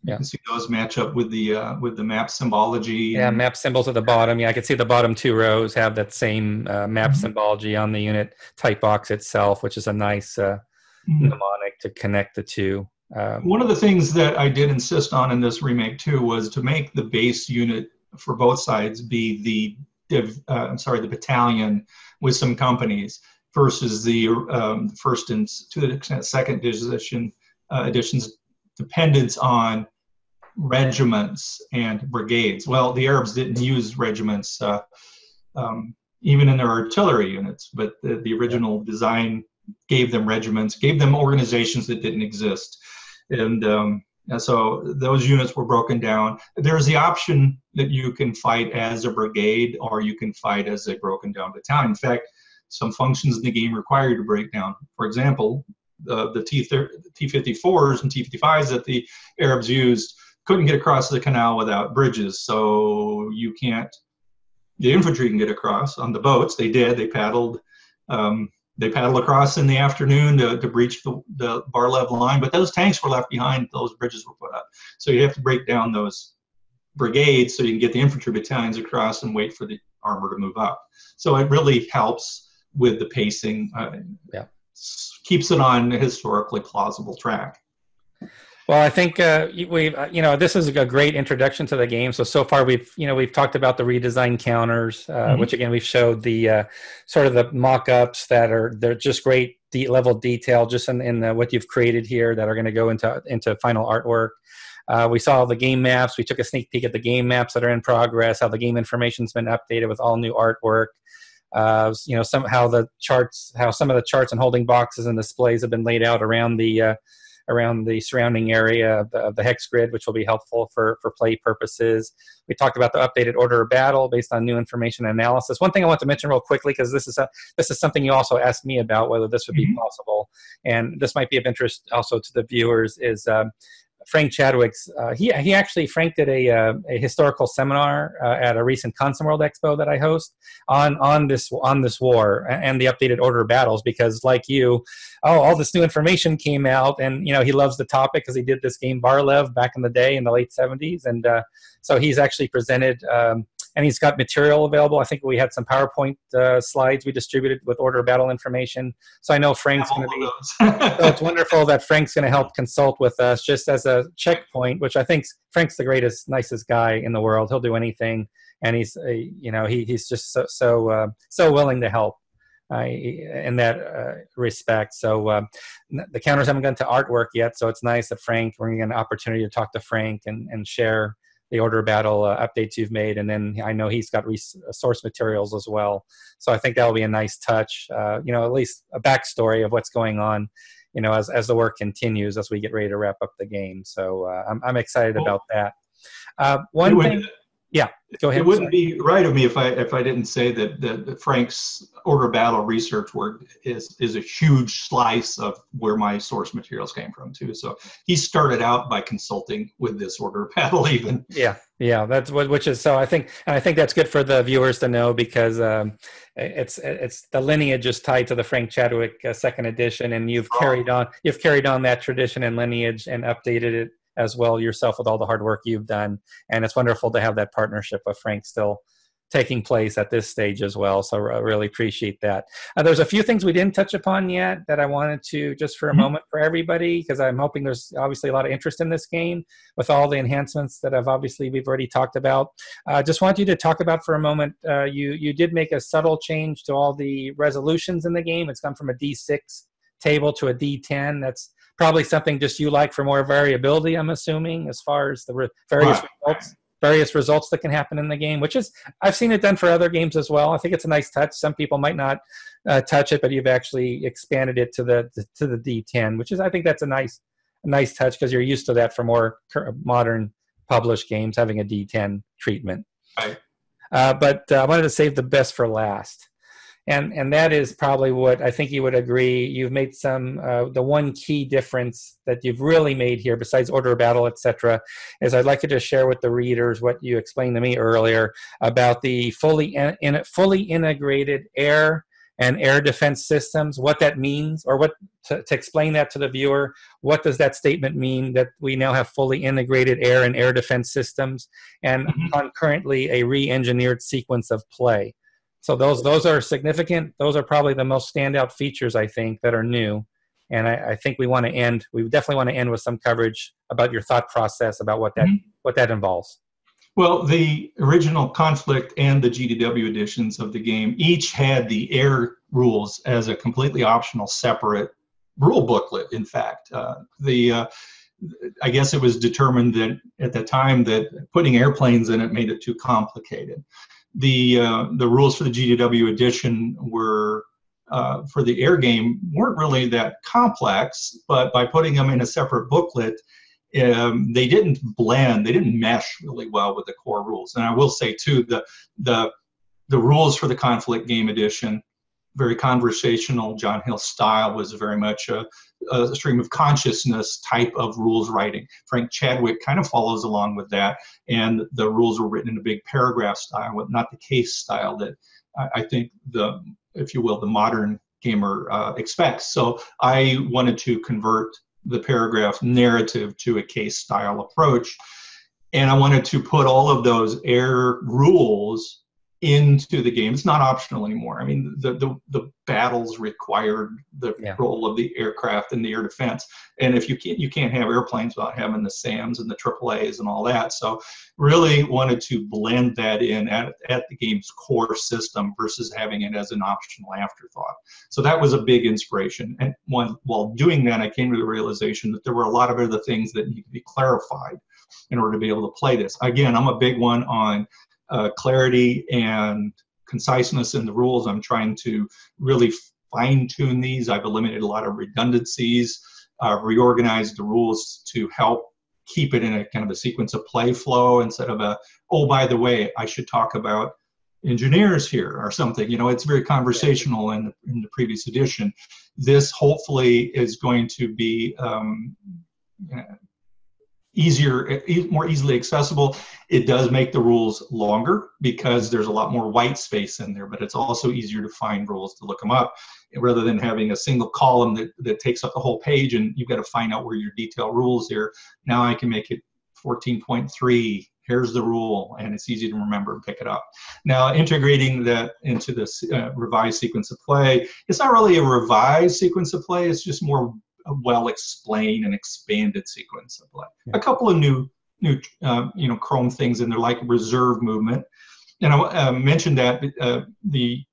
You can see those match up with the map symbology. Yeah, map symbols at the bottom. Yeah, I can see the bottom 2 rows have that same map symbology on the unit type box itself, which is a nice mnemonic to connect the 2. One of the things that I did insist on in this remake too was to make the base unit for both sides be the battalion with some companies versus the first and to the extent second edition's dependence on regiments and brigades. Well, the Arabs didn't use regiments even in their artillery units, but the original design gave them regiments, gave them organizations that didn't exist. And so those units were broken down. There's the option that you can fight as a brigade or you can fight as a broken down battalion. In fact, some functions in the game require you to break down. For example, the T-54s and T-55s that the Arabs used couldn't get across the canal without bridges. So the infantry can get across on the boats. They did. They paddled across in the afternoon to breach the Bar-Lev line, but those tanks were left behind. Those bridges were put up. So you have to break down those brigades so you can get the infantry battalions across and wait for the armor to move up. So it really helps with the pacing. Keeps it on a historically plausible track. Well, I think this is a great introduction to the game. So far we've talked about the redesigned counters, which again we've showed the sort of the mock-ups they're just great level detail just in what you've created here that are going to go into final artwork. We saw the game maps. We took a sneak peek at the game maps that are in progress. How the game information's been updated with all new artwork. Somehow the charts, how some of the charts and holding boxes and displays have been laid out around the surrounding area of the hex grid, which will be helpful for play purposes. We talked about the updated order of battle based on new information and analysis. One thing I want to mention real quickly, because this is something you also asked me about, whether this would be possible, and this might be of interest also to the viewers, is Frank Chadwick's, Frank did a historical seminar at a recent Consumer World Expo that I host on this war and the updated order of battles, because like you, all this new information came out, and he loves the topic because he did this game Bar-Lev back in the day in the late 70s, and so he's actually presented, and he's got material available. I think we had some PowerPoint slides we distributed with order of battle information. So I know Frank's going to be. So it's wonderful that Frank's going to help consult with us just as a checkpoint, which I think Frank's the greatest, nicest guy in the world. He'll do anything, and he's he's just so willing to help in that respect. So the counters haven't gone to artwork yet, so it's nice that we're going to get an opportunity to talk to Frank and share the order of battle updates you've made, and then I know he's got source materials as well. So I think that'll be a nice touch, at least a backstory of what's going on, as the work continues as we get ready to wrap up the game. So I'm excited about that. One thing. Yeah, go ahead. It wouldn't be right of me if I didn't say that Frank's order of battle research work is a huge slice of where my source materials came from too. So he started out by consulting with this order of battle even. Yeah, that's which is so I think that's good for the viewers to know, because it's the lineage is tied to the Frank Chadwick second edition, and you've carried on that tradition and lineage and updated it as well yourself with all the hard work you've done. And it's wonderful to have that partnership with Frank still taking place at this stage as well. So I really appreciate that. There's a few things we didn't touch upon yet that I wanted to just for a moment for everybody, because I'm hoping there's obviously a lot of interest in this game with all the enhancements that we've already talked about. Just want you to talk about for a moment, you did make a subtle change to all the resolutions in the game. It's gone from a D6 table to a D10. That's probably something just you like for more variability, I'm assuming, as far as the various results that can happen in the game, which is, I've seen it done for other games as well. I think it's a nice touch. Some people might not touch it, but you've actually expanded it to the D10, which is, I think that's a nice touch, because you're used to that for more modern published games, having a D10 treatment. Right. But I wanted to save the best for last. And that is probably what I think you would agree. You've made the one key difference that you've really made here, besides order of battle, etc., is I'd like you to share with the readers what you explained to me earlier about the fully integrated air and air defense systems, what that means, or to explain that to the viewer. What does that statement mean, that we now have fully integrated air and air defense systems, and concurrently a re-engineered sequence of play? So those are significant. Those are probably the most standout features, I think, that are new. And I think we definitely want to end with some coverage about your thought process about what that involves. Well, the original Conflict and the GDW editions of the game each had the air rules as a completely optional, separate rule booklet. In fact, I guess it was determined that at the time that putting airplanes in it made it too complicated. The rules for the GDW edition were for the air game weren't really that complex, but by putting them in a separate booklet, they didn't blend, they didn't mesh really well with the core rules. And I will say too, the rules for the Conflict game edition, very conversational. John Hill's style was very much a stream of consciousness type of rules writing. Frank Chadwick kind of follows along with that, and the rules were written in a big paragraph style, not the case style that I think if you will, the modern gamer expects. So I wanted to convert the paragraph narrative to a case style approach, and I wanted to put all of those air rules into the game. It's not optional anymore. I mean, the battles required the role of the aircraft and the air defense. And if you can't have airplanes without having the SAMs and the AAAs and all that. So really wanted to blend that in at the game's core system versus having it as an optional afterthought. So that was a big inspiration. And while doing that, I came to the realization that there were a lot of other things that need to be clarified in order to be able to play this. Again, I'm a big one on clarity and conciseness in the rules. I'm trying to really fine-tune these. I've eliminated a lot of redundancies, reorganized the rules to help keep it in a kind of a sequence of play flow instead of a, oh, by the way, I should talk about engineers here or something. You know, it's very conversational in the previous edition. This hopefully is going to be more easily accessible. It does make the rules longer because there's a lot more white space in there, but it's also easier to find rules to look them up rather than having a single column that takes up the whole page and you've got to find out where your detailed rules here. Now I can make it 14.3. Here's the rule, and it's easy to remember and pick it up. Now, integrating that into this revised sequence of play, it's not really a revised sequence of play, it's just more a well-explained and expanded sequence of play. Yeah. A couple of new Chrome things in there, like reserve movement. And I mentioned that the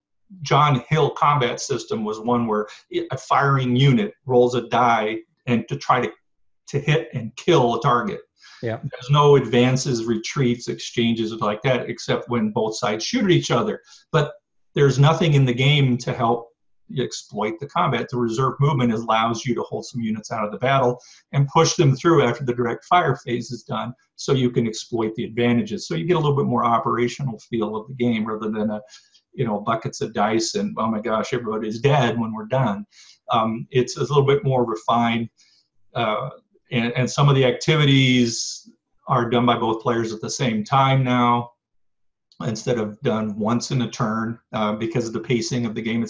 John Hill combat system was one where a firing unit rolls a die and to try to hit and kill a target. Yeah. There's no advances, retreats, exchanges like that, except when both sides shoot at each other. But there's nothing in the game to help you exploit the combat. The reserve movement allows you to hold some units out of the battle and push them through after the direct fire phase is done, so you can exploit the advantages. So you get a little bit more operational feel of the game rather than buckets of dice and, oh my gosh, everybody's dead when we're done. It's a little bit more refined. And some of the activities are done by both players at the same time now, instead of done once in a turn because of the pacing of the game.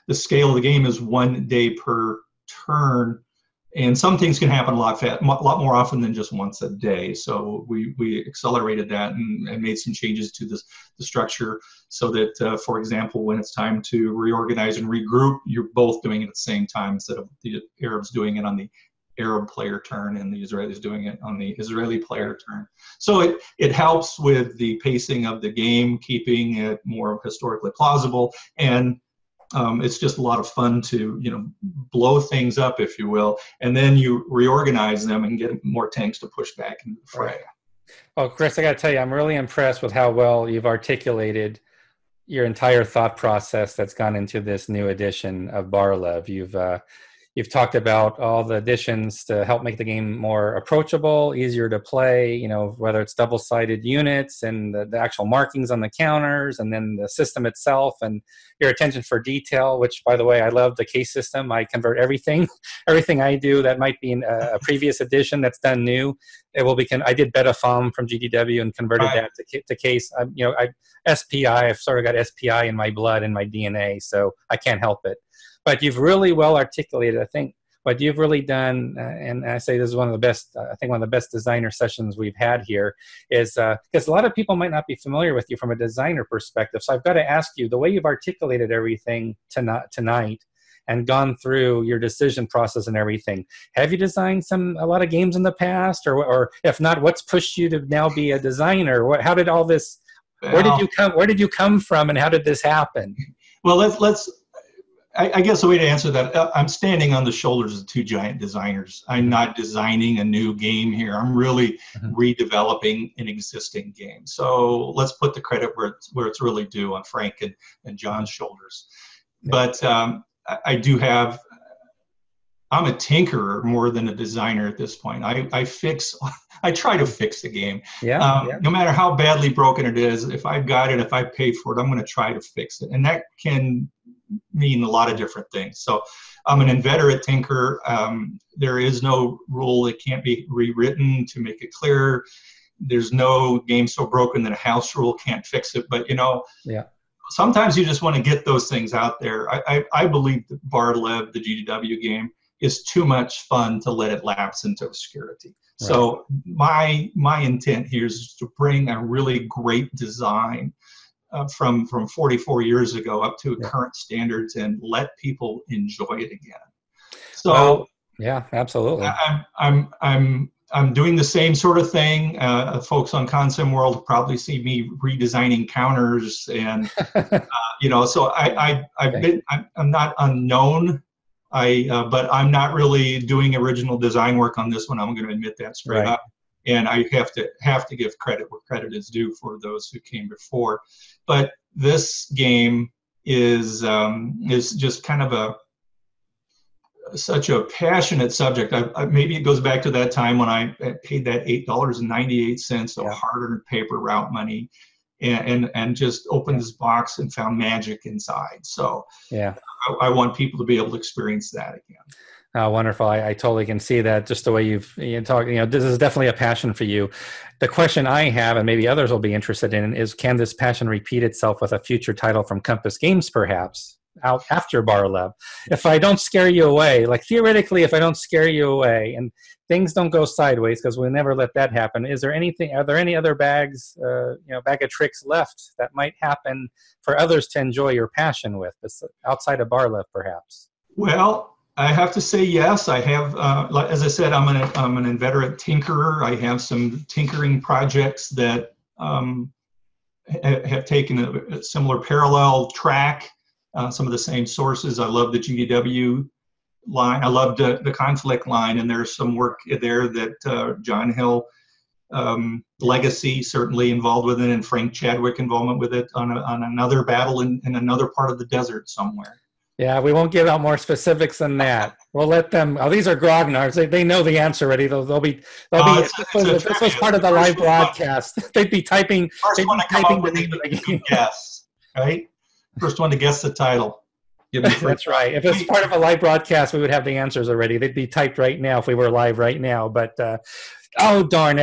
The scale of the game is 1 day per turn, and some things can happen a lot more often than just once a day. So we accelerated that and made some changes to the structure so that, for example, when it's time to reorganize and regroup, you're both doing it at the same time instead of the Arabs doing it on the Arab player turn and the Israelis doing it on the Israeli player turn. So it helps with the pacing of the game, keeping it more historically plausible, and it's just a lot of fun to blow things up, if you will, and then you reorganize them and get more tanks to push back into the fray. Oh, Chris, I got to tell you, I'm really impressed with how well you've articulated your entire thought process that's gone into this new edition of Bar-Lev. You've talked about all the additions to help make the game more approachable, easier to play, whether it's double-sided units and the actual markings on the counters, and then the system itself and your attention for detail, which, by the way, I love the case system. I convert everything I do that might be in a previous edition that's done new. It will be. I did Betafom from GDW and converted that to case. SPI, I've sort of got SPI in my blood and my DNA, so I can't help it. But you've really well articulated, I think, what you've really done, and I say this is one of the best, I think one of the best designer sessions we've had here, is because a lot of people might not be familiar with you from a designer perspective. So I've got to ask you, the way you've articulated everything tonight and gone through your decision process and everything, have you designed a lot of games in the past? Or if not, what's pushed you to now be a designer? How did all this, where did you come from, and how did this happen? Well, I guess the way to answer that, I'm standing on the shoulders of two giant designers. I'm not designing a new game here. I'm really redeveloping an existing game. So let's put the credit where it's really due on Frank and John's shoulders. But I do have, I'm a tinkerer more than a designer at this point. I try to fix the game. No matter how badly broken it is, if I've got it, if I paid for it, I'm going to try to fix it. And that can mean a lot of different things. So I'm an inveterate tinkerer. There is no rule that can't be rewritten to make it clearer. There's no game so broken that a house rule can't fix it. But sometimes you just want to get those things out there. I believe that Bar-Lev, the GDW game, is too much fun to let it lapse into obscurity. Right. So my intent here is to bring a really great design from 44 years ago up to current standards and let people enjoy it again. So absolutely. I'm doing the same sort of thing. Folks on Consim World probably see me redesigning counters, and So I'm not unknown. But I'm not really doing original design work on this one. I'm going to admit that straight up. and I have to give credit where credit is due for those who came before. But this game is just kind of such a passionate subject. Maybe it goes back to that time when I paid that $8.98 of hard-earned paper route money, and just opened this box and found magic inside. So yeah, I want people to be able to experience that again. Oh, wonderful. I totally can see that, just the way you've talked. This is definitely a passion for you. The question I have, and maybe others will be interested in, is can this passion repeat itself with a future title from Compass Games, perhaps, out after Bar-Lev? If I don't scare you away, like theoretically, if I don't scare you away and things don't go sideways, because we'll never let that happen, are there any other bag of tricks left that might happen for others to enjoy your passion with, outside of Bar-Lev, perhaps? Well, I have to say yes. I have, as I said, I'm an inveterate tinkerer. I have some tinkering projects that have taken a similar parallel track, some of the same sources. I love the GDW line. I love the conflict line, and there's some work there that John Hill legacy certainly involved with it, and Frank Chadwick involvement with it on another battle in another part of the desert somewhere. Yeah, we won't give out more specifics than that. We'll let them. Oh, these are grognards. They know the answer already. They'll be. If this was part of the live broadcast, they'd be typing. First one to come up with a good guess, right? First one to guess the title. That's right. If it's part of a live broadcast, we would have the answers already. They'd be typed right now if we were live right now. But oh darn!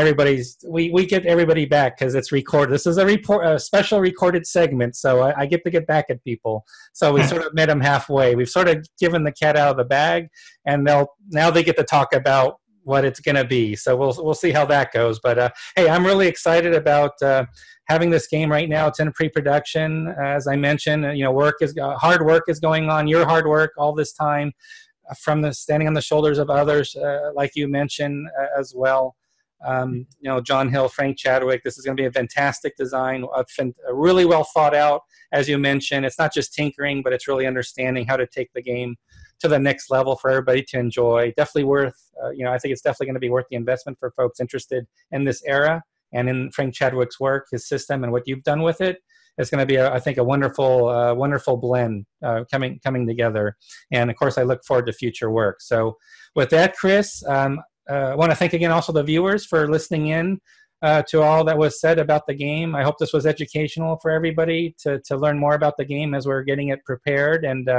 We get everybody back because it's recorded. This is a special recorded segment, so I get to get back at people. So we sort of met them halfway. We've sort of given the cat out of the bag, and now they get to talk about what it's going to be. So we'll see how that goes. But hey, I'm really excited about having this game right now. It's in pre-production, as I mentioned. Hard work is going on. Your hard work all this time, from the standing on the shoulders of others, like you mentioned as well. John Hill, Frank Chadwick. This is going to be a fantastic design, really well thought out, as you mentioned. It's not just tinkering, but it's really understanding how to take the game to the next level for everybody to enjoy. Definitely worth, I think it's definitely going to be worth the investment for folks interested in this era and in Frank Chadwick's work, his system, and what you've done with it. It's going to be, I think, a wonderful blend coming together. And of course, I look forward to future work. So with that, Chris, I want to thank again also the viewers for listening in to all that was said about the game. I hope this was educational for everybody to learn more about the game as we're getting it prepared. And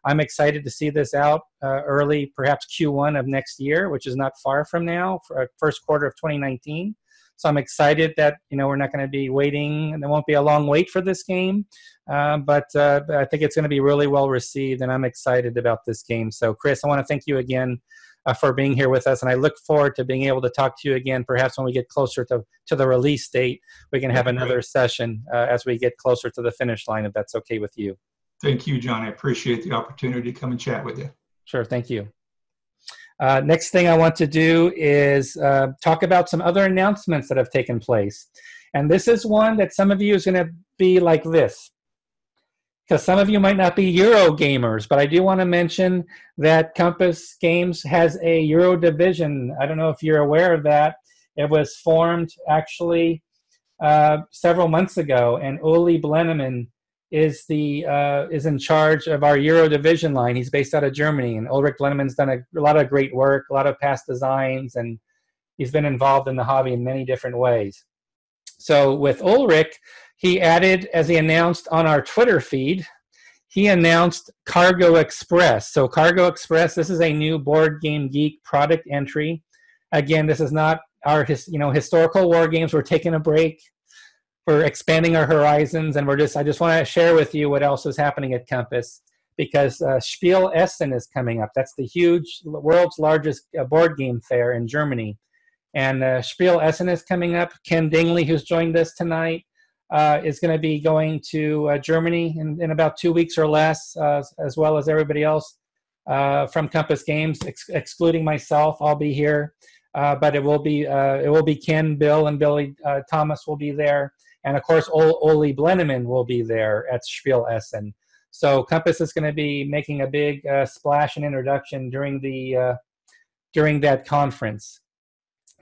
I'm excited to see this out early, perhaps Q1 of next year, which is not far from now, for first quarter of 2019. So I'm excited that we're not going to be waiting, and there won't be a long wait for this game. But I think it's going to be really well received, and I'm excited about this game. So Chris, I want to thank you again for being here with us, and I look forward to being able to talk to you again. Perhaps when we get closer to the release date, we can have another session as we get closer to the finish line, if that's okay with you. Thank you, John. I appreciate the opportunity to come and chat with you. Sure, thank you. Next thing I want to do is talk about some other announcements that have taken place. And this is one that some of you is going to be like this, because some of you might not be Euro gamers, but I do want to mention that Compass Games has a Euro division. I don't know if you're aware of that. It was formed actually several months ago, and Uli Blenneman is in charge of our Euro division line. He's based out of Germany, and Ulrich Blenneman's done a lot of great work, a lot of past designs, and he's been involved in the hobby in many different ways. So with Ulrich, he added, as he announced on our Twitter feed, he announced Cargoexpress. So Cargoexpress, this is a new Board Game Geek product entry. Again, this is not our historical war games. We're taking a break. We're expanding our horizons, and I just want to share with you what else is happening at Compass, because Spiel Essen is coming up. That's the huge, world's largest board game fair in Germany. And Spiel Essen is coming up. Ken Dingley, who's joined us tonight, is going to be going to Germany in about 2 weeks or less, as well as everybody else from Compass Games, excluding myself. I'll be here, but it will be Ken, Bill, and Billy Thomas will be there. And of course, Uli Blenneman will be there at Spiel Essen. So Compass is going to be making a big splash and introduction during that conference.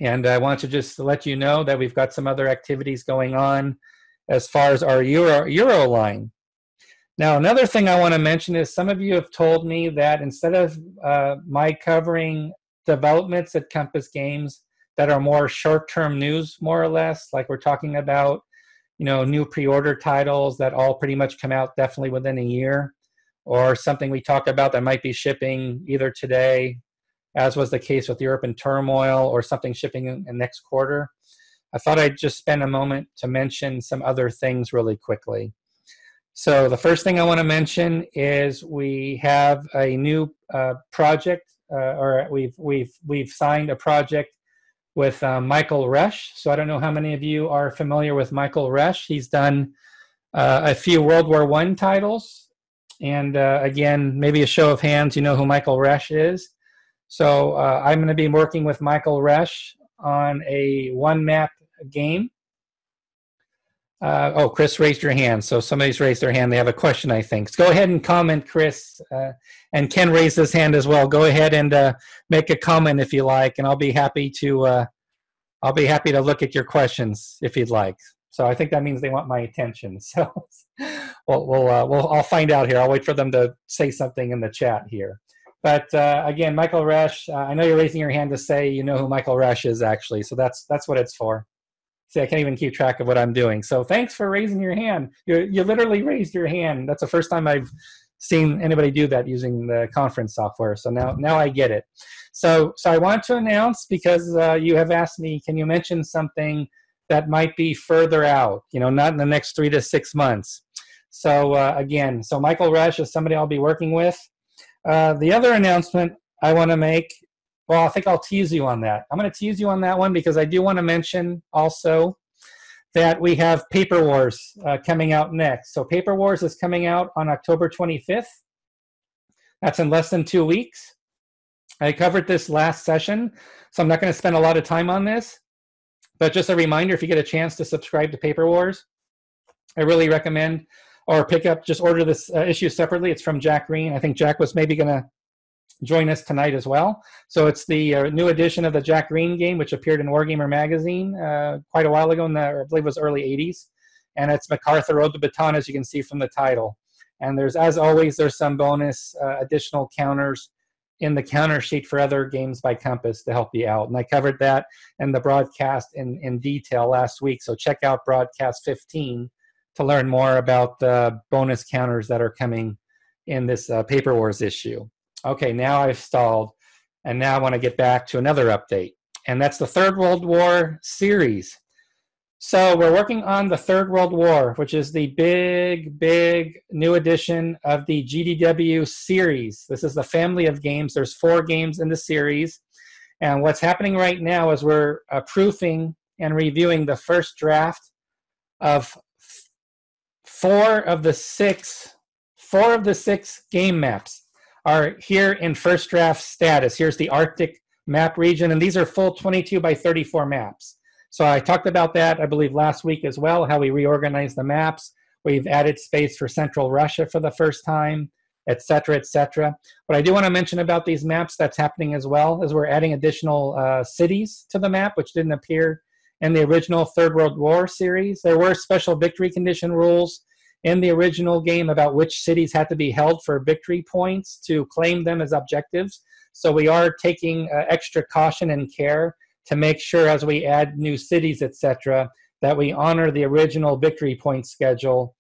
And I want to just let you know that we've got some other activities going on as far as our Euro line. Now, another thing I want to mention is some of you have told me that instead of my covering developments at Compass Games that are more short-term news, more or less, like we're talking about, new pre-order titles that all pretty much come out definitely within a year, or something we talk about that might be shipping either today, as was the case with Europe and Turmoil, or something shipping in next quarter. I thought I'd just spend a moment to mention some other things really quickly. So the first thing I want to mention is we have a new project, or we've signed a project with Michael Resch. So I don't know how many of you are familiar with Michael Resch. He's done a few World War I titles, and again, maybe a show of hands, you know who Michael Resch is. So I'm going to be working with Michael Resch on a one-map game. Oh, Chris raised your hand. So somebody's raised their hand. They have a question, I think. So go ahead and comment, Chris. And Ken raised his hand as well. Go ahead and make a comment if you like, and I'll be happy to look at your questions if you'd like. So I think that means they want my attention. So I'll find out here. I'll wait for them to say something in the chat here. But again, Michael Resch, I know you're raising your hand to say you know who Michael Resch is actually. So that's what it's for. See, I can't even keep track of what I'm doing. So thanks for raising your hand. You literally raised your hand. That's the first time I've seen anybody do that using the conference software. So now I get it. So I want to announce, because you have asked me, can you mention something that might be further out, not in the next 3 to 6 months. So again, so Michael Resch is somebody I'll be working with. The other announcement I want to make, well, I think I'll tease you on that. I'm going to tease you on that one because I do want to mention also that we have Paper Wars coming out next. So Paper Wars is coming out on October 25th. That's in less than 2 weeks. I covered this last session, so I'm not going to spend a lot of time on this. But just a reminder, if you get a chance to subscribe to Paper Wars, I really recommend, or just order this issue separately. It's from Jack Green. I think Jack was maybe going to join us tonight as well. So it's the new edition of the Jack Green game, which appeared in Wargamer magazine quite a while ago, I believe it was early 80s. And it's MacArthur Ode the Baton, as you can see from the title. And as always, there's some bonus additional counters in the counter sheet for other games by Compass to help you out. And I covered that in the broadcast in detail last week. So check out broadcast 15 to learn more about the bonus counters that are coming in this Paper Wars issue. Okay, now I've stalled, and now I want to get back to another update, and that's the Third World War series. So we're working on the Third World War, which is the big new edition of the GDW series. This is the family of games. There's 4 games in the series, and what's happening right now is we're proofing and reviewing the first draft of 4 of the 6 game maps. Are here in first draft status. Here's the Arctic map region, and these are full 22 by 34 maps. So I talked about that, I believe, last week as well, how we reorganized the maps. We've added space for Central Russia for the first time, et cetera, et cetera. What I do want to mention about these maps that's happening as well is we're adding additional cities to the map, which didn't appear in the original Third World War series. There were special victory condition rules in the original game about which cities had to be held for victory points to claim them as objectives. So we are taking extra caution and care to make sure as we add new cities, etc., that we honor the original victory point schedule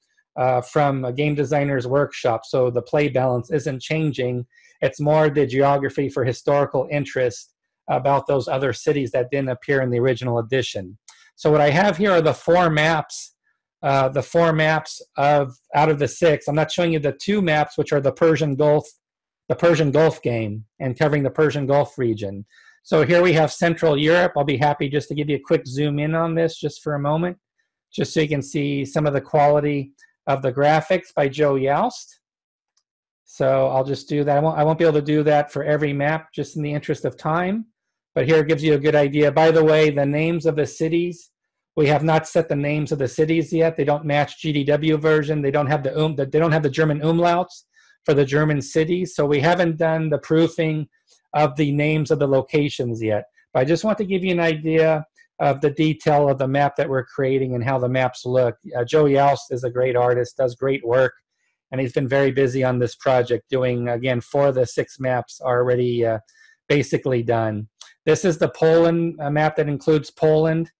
from a game designer's workshop. So the play balance isn't changing. It's more the geography for historical interest about those other cities that didn't appear in the original edition. So what I have here are the 4 maps. The 4 maps out of the 6. I'm not showing you the 2 maps, which are the Persian Gulf game, and covering the Persian Gulf region. So here we have Central Europe. I'll be happy just to give you a quick zoom in on this just for a moment, just so you can see some of the quality of the graphics by Joe Youst. So I'll just do that. I won't be able to do that for every map, just in the interest of time. But here it gives you a good idea. By the way, the names of the cities, we have not set the names of the cities yet. They don't match GDW version. They don't have they don't have the German umlauts for the German cities. So we haven't done the proofing of the names of the locations yet. But I just want to give you an idea of the detail of the map that we're creating and how the maps look. Joe Youst is a great artist, does great work, and he's been very busy on this project doing, again, 4 of the 6 maps are already basically done. This is the Poland map that includes Poland,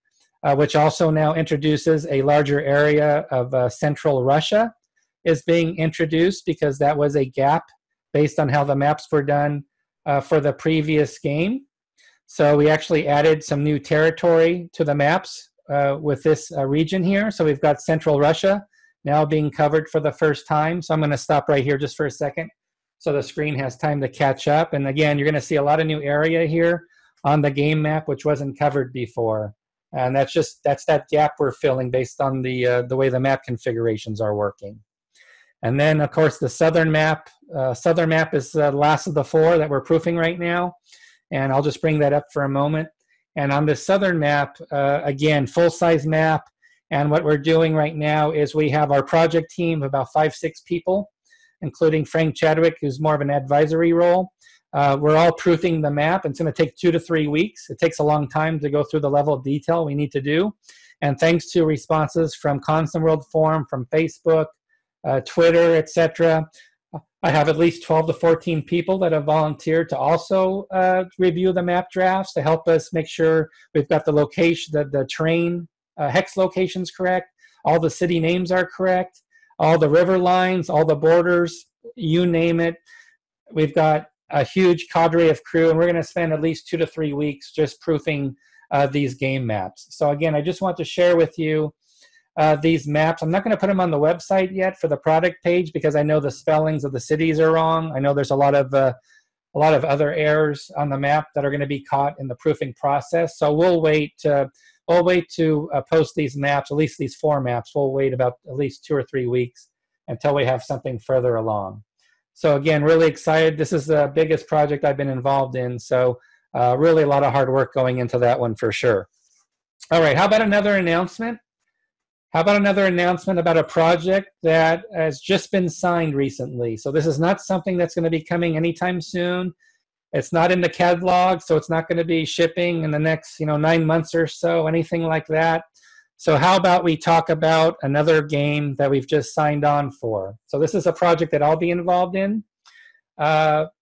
which also now introduces a larger area of central Russia is being introduced because that was a gap based on how the maps were done for the previous game. So we actually added some new territory to the maps with this region here. So we've got central Russia now being covered for the first time. So I'm going to stop right here just for a second so the screen has time to catch up. And again, you're going to see a lot of new area here on the game map, which wasn't covered before. And that's that gap we're filling based on the way the map configurations are working. And then, of course, the southern map. Southern map is the last of the 4 that we're proofing right now. And I'll just bring that up for a moment. And on the southern map, again, full-size map. And what we're doing right now is we have our project team of about 5-6 people, including Frank Chadwick, who's more of an advisory role. We're all proofing the map. It's going to take 2 to 3 weeks. It takes a long time to go through the level of detail we need to do. And thanks to responses from Constant World Forum, from Facebook, Twitter, etc., I have at least 12 to 14 people that have volunteered to also review the map drafts to help us make sure we've got the location, the terrain hex locations correct, all the city names are correct, all the river lines, all the borders, you name it. We've got a huge cadre of crew, and we're going to spend at least 2 to 3 weeks just proofing these game maps. So again, I just want to share with you these maps. I'm not going to put them on the website yet for the product page because I know the spellings of the cities are wrong. I know there's a lot of other errors on the map that are going to be caught in the proofing process. So we'll wait to post these maps, at least these 4 maps. We'll wait about at least 2 or 3 weeks until we have something further along. So again, really excited. This is the biggest project I've been involved in. So really a lot of hard work going into that one for sure. All right, how about another announcement? How about another announcement about a project that has just been signed recently? So this is not something that's going to be coming anytime soon. It's not in the catalog, so it's not going to be shipping in the next 9 months or so, anything like that. So how about we talk about another game that we've just signed on for? So this is a project that I'll be involved in.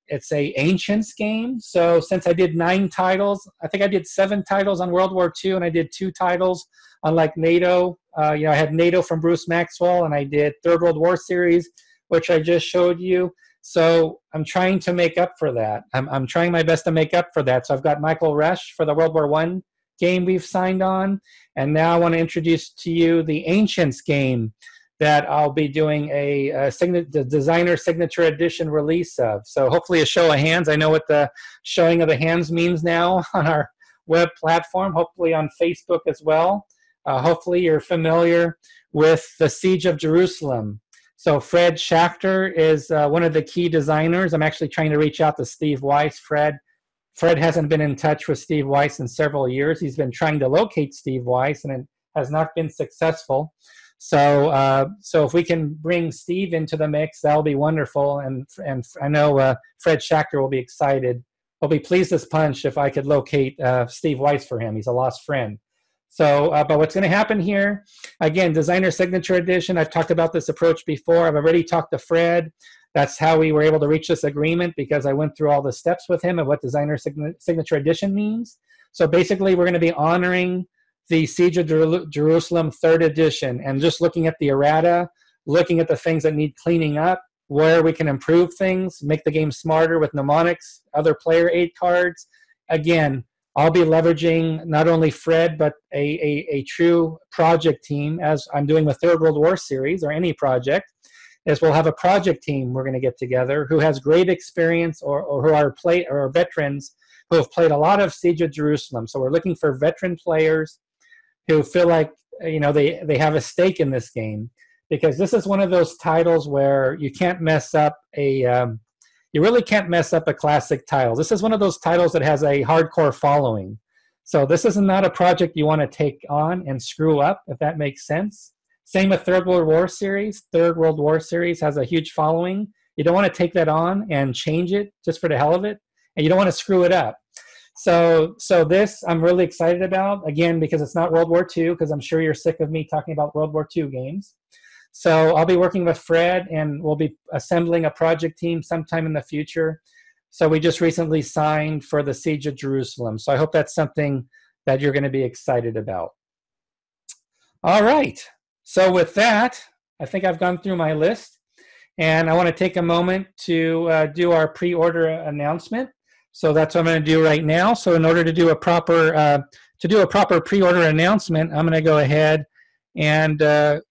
It's a Ancients game. So since I did 9 titles, I think I did 7 titles on World War II, and I did 2 titles on like NATO. I had NATO from Bruce Maxwell, and I did Third World War series, which I just showed you. So I'm trying to make up for that. I'm trying my best to make up for that. So I've got Michael Resch for the World War I game we've signed on. And now I want to introduce to you the Ancients game that I'll be doing the designer signature edition release of. So hopefully a show of hands. I know what the showing of the hands means now on our web platform, hopefully on Facebook as well. Hopefully you're familiar with the Siege of Jerusalem. So Fred Schachter is one of the key designers. I'm actually trying to reach out to Steve Weiss. Fred hasn't been in touch with Steve Weiss in several years. He's been trying to locate Steve Weiss, and it has not been successful. So if we can bring Steve into the mix, that'll be wonderful. And I know Fred Schachter will be excited. He'll be pleased as punch if I could locate Steve Weiss for him. He's a lost friend. So, but what's going to happen here, again, Designer Signature Edition, I've talked about this approach before. I've already talked to Fred. That's how we were able to reach this agreement, because I went through all the steps with him of what Designer Signature Edition means. So basically, we're going to be honoring the Siege of Jerusalem 3rd edition and just looking at the errata, looking at the things that need cleaning up, where we can improve things, make the game smarter with mnemonics, other player aid cards. Again, I'll be leveraging not only Fred, but a true project team, as I'm doing with Third World War series or any project, is we'll have a project team we're going to get together who has great experience or who are veterans who have played a lot of Siege of Jerusalem. So we're looking for veteran players who feel like they have a stake in this game, because this is one of those titles where you can't mess up you really can't mess up a classic title. This is one of those titles that has a hardcore following. So this is not a project you want to take on and screw up, if that makes sense. Same with Third World War series. Third World War series has a huge following. You don't want to take that on and change it just for the hell of it, and you don't want to screw it up. So this I'm really excited about, again, because it's not World War II, because I'm sure you're sick of me talking about World War II games. So I'll be working with Fred, and we'll be assembling a project team sometime in the future. So we just recently signed for the Siege of Jerusalem. So I hope that's something that you're going to be excited about. All right. So with that, I think I've gone through my list. And I want to take a moment to do our pre-order announcement. So that's what I'm going to do right now. So in order to do a proper pre-order announcement, I'm going to go ahead and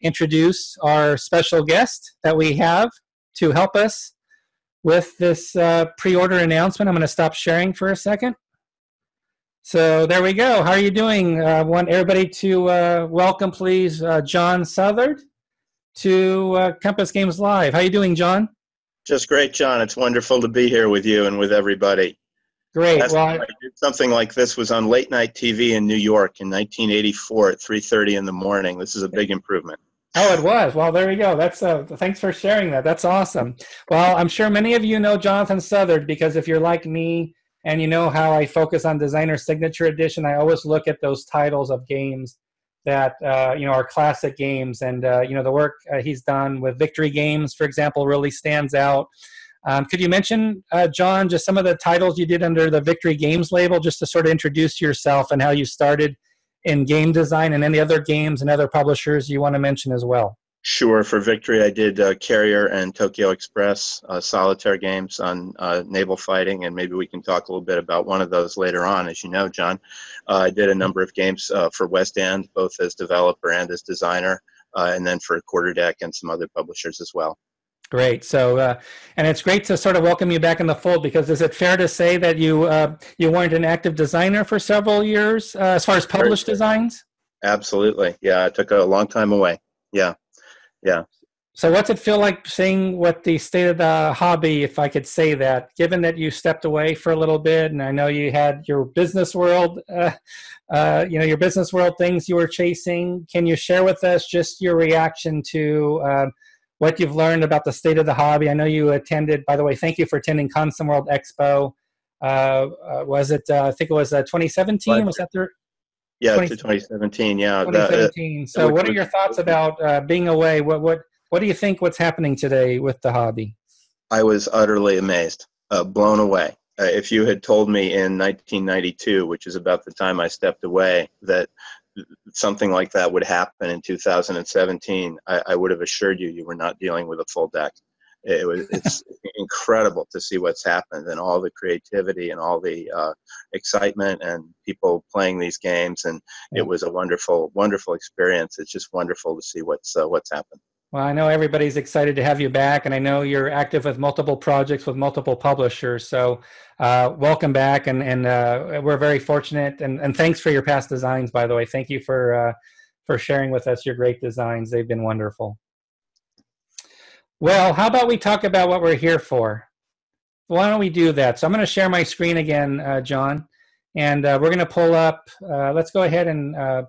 introduce our special guest that we have to help us with this pre-order announcement. I'm going to stop sharing for a second. So there we go. How are you doing? I want everybody to welcome, please, Jon Southard to Compass Games Live. How are you doing, Jon? Just great, John. It's wonderful to be here with you and with everybody. Great. Last time I did something like this was on late night TV in New York in 1984 at 3:30 in the morning. This is a big improvement. Oh, it was. Well, there we go. That's thanks for sharing that. That's awesome. Well, I'm sure many of you know Jonathan Southard, because if you're like me and you know how I focus on Designer Signature Edition, I always look at those titles of games that are classic games, and the work he's done with Victory Games, for example, really stands out. Could you mention, Jon, just some of the titles you did under the Victory Games label, just to sort of introduce yourself and how you started in game design, and any other games and other publishers you want to mention as well? Sure. For Victory, I did Carrier and Tokyo Express solitaire games on naval fighting, and maybe we can talk a little bit about one of those later on. As you know, John, I did a number of games for West End, both as developer and as designer, and then for Quarterdeck and some other publishers as well. Great. So, and it's great to sort of welcome you back in the fold, because is it fair to say that you weren't an active designer for several years as far as published designs? Absolutely. Yeah, I took a long time away. Yeah. Yeah. So what's it feel like seeing what the state of the hobby, if I could say that, given that you stepped away for a little bit, and I know you had your business world, your business world things you were chasing. Can you share with us just your reaction to what you've learned about the state of the hobby? I know you attended, by the way, thank you for attending Consum World Expo. Was it, I think it was 2017? Was that their? Yeah, to 2017. Yeah, 2017. So, what are your thoughts about being away? What do you think? What's happening today with the hobby? I was utterly amazed, blown away. If you had told me in 1992, which is about the time I stepped away, that something like that would happen in 2017, I would have assured you you were not dealing with a full deck. It's incredible to see what's happened, and all the creativity and all the excitement and people playing these games, and it was a wonderful, wonderful experience. It's just wonderful to see what's happened. Well, I know everybody's excited to have you back, and I know you're active with multiple projects with multiple publishers. So welcome back, and we're very fortunate. And thanks for your past designs, by the way. Thank you for sharing with us your great designs. They've been wonderful. Well, how about we talk about what we're here for? Why don't we do that? So I'm going to share my screen again, Jon, and we're going to pull up. Let's go ahead and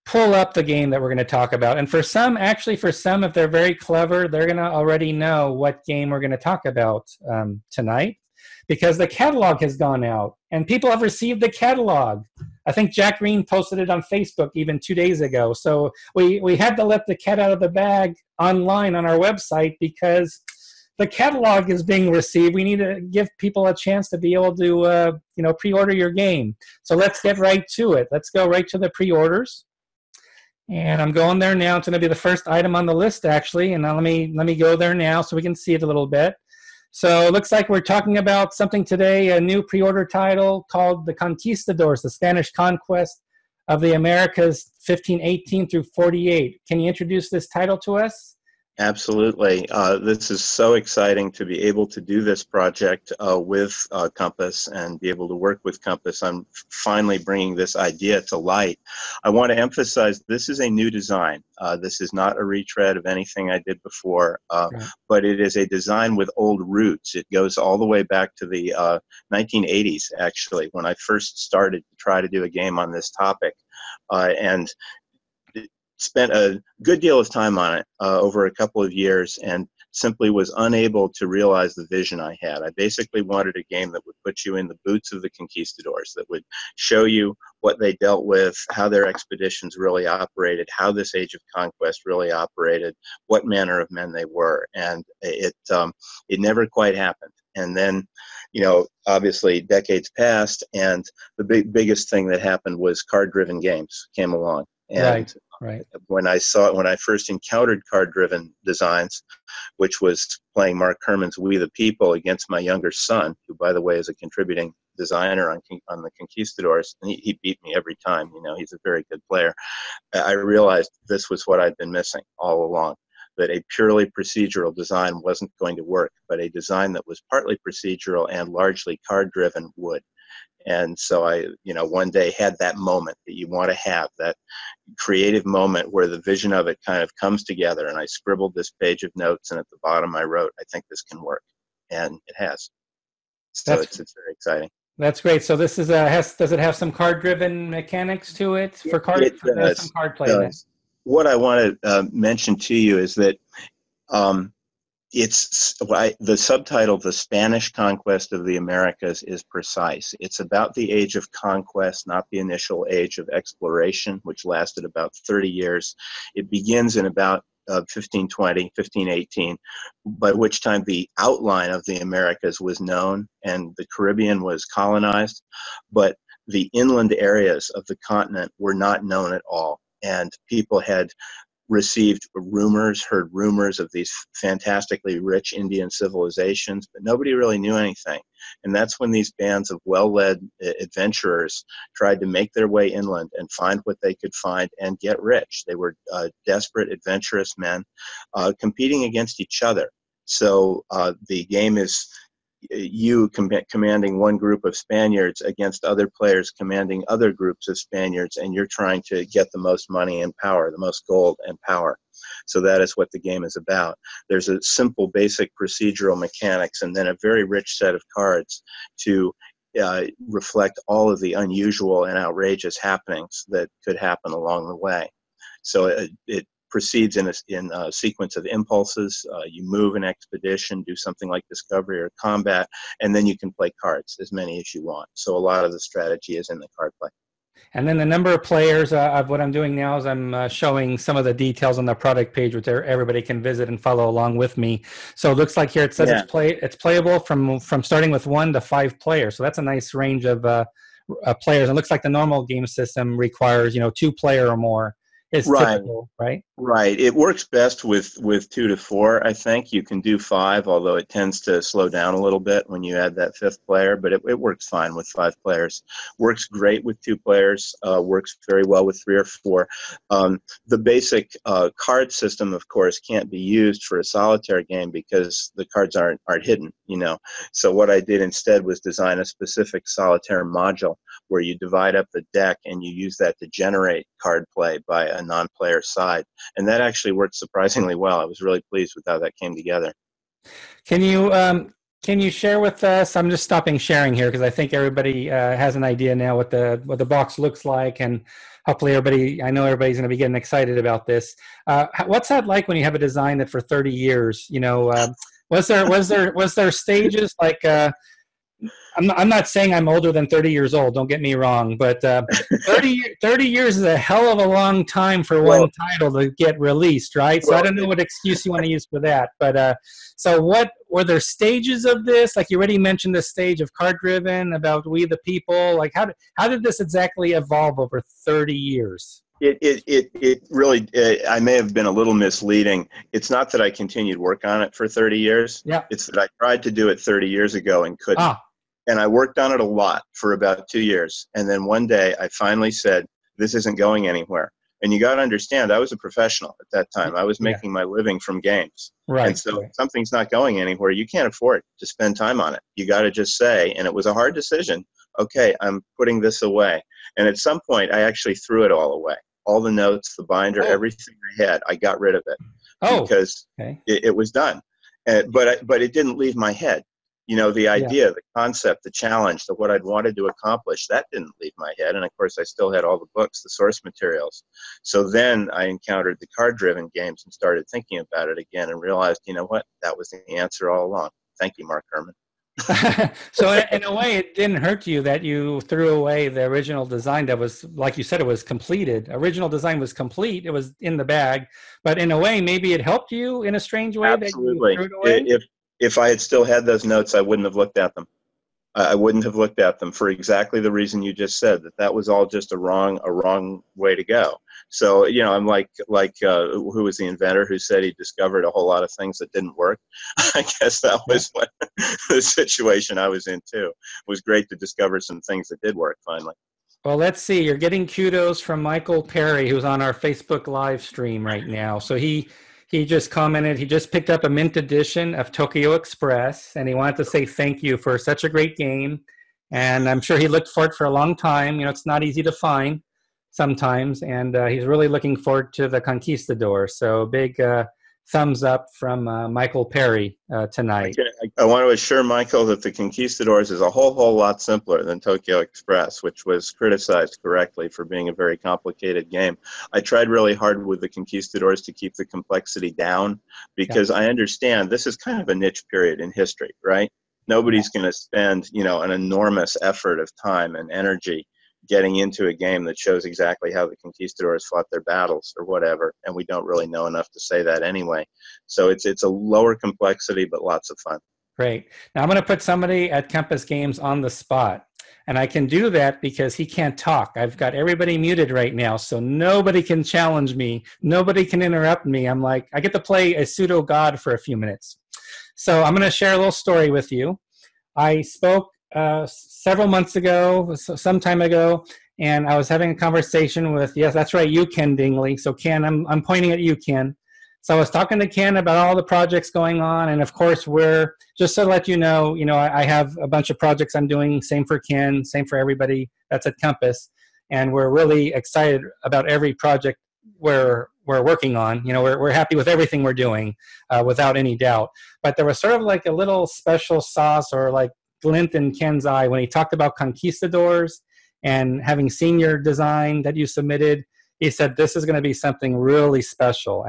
pull up the game that we're going to talk about. And for some, if they're very clever, they're going to already know what game we're going to talk about tonight, because the catalog has gone out and people have received the catalog. I think Jack Green posted it on Facebook even 2 days ago. So we had to let the cat out of the bag online on our website, because the catalog is being received. We need to give people a chance to be able to pre-order your game. So let's get right to it. Let's go right to the pre-orders. And I'm going there now. It's going to be the first item on the list, actually. And now let me go there now so we can see it a little bit. So it looks like we're talking about something today, a new pre-order title called The Conquistadors, the Spanish Conquest of the Americas 1518 through 48. Can you introduce this title to us? Absolutely. This is so exciting to be able to do this project with Compass and be able to work with Compass. I'm finally bringing this idea to light. I want to emphasize this is a new design. This is not a retread of anything I did before, but it is a design with old roots. It goes all the way back to the 1980s, actually, when I first started to try to do a game on this topic. And spent a good deal of time on it over a couple of years, and simply was unable to realize the vision I had. I basically wanted a game that would put you in the boots of the conquistadors, that would show you what they dealt with, how their expeditions really operated, how this age of conquest really operated, what manner of men they were, and it never quite happened. And then, you know, obviously decades passed, and the biggest thing that happened was card-driven games came along. And right. when I first encountered card-driven designs, which was playing Mark Herman's We the People against my younger son, who, by the way, is a contributing designer on the Conquistadors, and he beat me every time. You know, he's a very good player. I realized this was what I'd been missing all along, that a purely procedural design wasn't going to work, but a design that was partly procedural and largely card-driven would. And so I, you know, one day had that moment that you want to have, that creative moment where the vision of it kind of comes together. And I scribbled this page of notes, and at the bottom I wrote, I think this can work. And it has. So it's very exciting. That's great. So this is does it have some card-driven mechanics to it for card? It does. Some card play in it. What I want to mention to you is that the subtitle, The Spanish Conquest of the Americas, is precise. It's about the age of conquest, not the initial age of exploration, which lasted about 30 years. It begins in about 1520, 1518, by which time the outline of the Americas was known and the Caribbean was colonized, but the inland areas of the continent were not known at all. And people had heard rumors of these fantastically rich Indian civilizations, but nobody really knew anything. And that's when these bands of well-led adventurers tried to make their way inland and find what they could find and get rich. They were desperate, adventurous men competing against each other. So the game is you commanding one group of Spaniards against other players commanding other groups of Spaniards, and you're trying to get the most money and power, the most gold and power. So that is what the game is about. There's a simple, basic procedural mechanics, and then a very rich set of cards to reflect all of the unusual and outrageous happenings that could happen along the way. So it proceeds in a sequence of impulses. You move an expedition, do something like discovery or combat, and then you can play cards, as many as you want. So a lot of the strategy is in the card play. And then the number of players, what I'm doing now is I'm showing some of the details on the product page, which everybody can visit and follow along with me. So it looks like here it says it's playable from starting with 1 to 5 players. So that's a nice range of players. It looks like the normal game system requires 2 player or more. Is typical, right? Right. It works best with 2 to 4, I think. You can do 5, although it tends to slow down a little bit when you add that 5th player, but it works fine with 5 players. Works great with 2 players, works very well with 3 or 4. The basic card system, of course, can't be used for a solitaire game because the cards aren't hidden, So what I did instead was design a specific solitaire module where you divide up the deck and you use that to generate card play by a non-player side. And that actually worked surprisingly well. I was really pleased with how that came together. Can you share with us? I'm just stopping sharing here because I think everybody has an idea now what the box looks like, and hopefully I know everybody's going to be getting excited about this. What's that like when you have a design that for 30 years? Was there stages like? I'm not saying I'm older than 30 years old, don't get me wrong, but 30 years is a hell of a long time for one title to get released, right? So I don't know what excuse you want to use for that. But so what were there stages of this? Like you already mentioned the stage of card driven, about We the People. Like how did this exactly evolve over 30 years? It really, I may have been a little misleading. It's not that I continued work on it for 30 years. Yeah. It's that I tried to do it 30 years ago and couldn't. And I worked on it a lot for about 2 years. And then one day I finally said, this isn't going anywhere. And you got to understand, I was a professional at that time. I was making my living from games. Right. And so if something's not going anywhere, you can't afford to spend time on it. You got to just say, and it was a hard decision, okay, I'm putting this away. And at some point, I actually threw it all away. All the notes, the binder, everything I had, I got rid of it because it was done. But it didn't leave my head. You know, the Yeah. idea, the concept, the challenge, the what I'd wanted to accomplish, that didn't leave my head. And of course, I still had all the books, the source materials. So then I encountered the card-driven games and started thinking about it again and realized, you know what, that was the answer all along. Thank you, Mark Herman. So in a way, it didn't hurt you that you threw away the original design that was, like you said, it was completed. Original design was complete. It was in the bag. But in a way, maybe it helped you in a strange way that you Absolutely. threw it away? If I had still had those notes, I wouldn't have looked at them. I wouldn't have looked at them for exactly the reason you just said, that was all just a wrong way to go. So, you know, I'm like who was the inventor who said he discovered a whole lot of things that didn't work? I guess that was what the situation I was in too. It was great to discover some things that did work finally. Well, let's see. You're getting kudos from Michael Perry, who's on our Facebook live stream right now. So he just commented, he just picked up a mint edition of Tokyo Express, and he wanted to say thank you for such a great game. And I'm sure he looked for it for a long time. You know, it's not easy to find sometimes, and he's really looking forward to the Conquistadors. So big thumbs up from Michael Perry tonight. I want to assure Michael that the Conquistadors is a whole lot simpler than Tokyo Express, which was criticized correctly for being a very complicated game. I tried really hard with the Conquistadors to keep the complexity down because I understand this is kind of a niche period in history, right? Nobody's going to spend, you know, an enormous effort of time and energy getting into a game that shows exactly how the Conquistadors fought their battles or whatever, and we don't really know enough to say that anyway. So it's a lower complexity, but lots of fun. Great. Now I'm going to put somebody at Compass Games on the spot, and I can do that because he can't talk. I've got everybody muted right now, so nobody can challenge me. Nobody can interrupt me. I'm like, I get to play a pseudo god for a few minutes. So I'm going to share a little story with you. I spoke several months ago, some time ago, and I was having a conversation with, yes, that's right, you, Ken Dingley. So Ken, I'm pointing at you, Ken. So I was talking to Ken about all the projects going on, and of course we're, just to let you know, I have a bunch of projects I'm doing, same for Ken, same for everybody that's at Compass, and we're really excited about every project we're working on. You know, we're happy with everything we're doing, without any doubt. But there was sort of like a little special sauce or like glint in Ken's eye when he talked about Conquistadors and having seen your design that you submitted. He said, this is going to be something really special.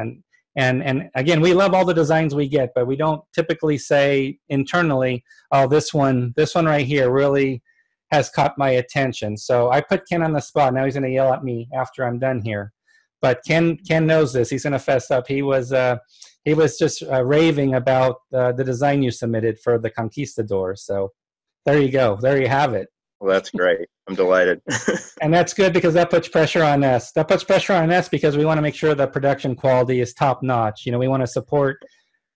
And again, we love all the designs we get, but we don't typically say internally, oh, this one right here really has caught my attention. So I put Ken on the spot. Now he's going to yell at me after I'm done here. But Ken knows this. He's going to fess up. He was just raving about the design you submitted for the Conquistadors. So there you go. There you have it. Well, that's great. I'm delighted. And that's good because that puts pressure on us. That puts pressure on us because we want to make sure the production quality is top notch. You know, we want to support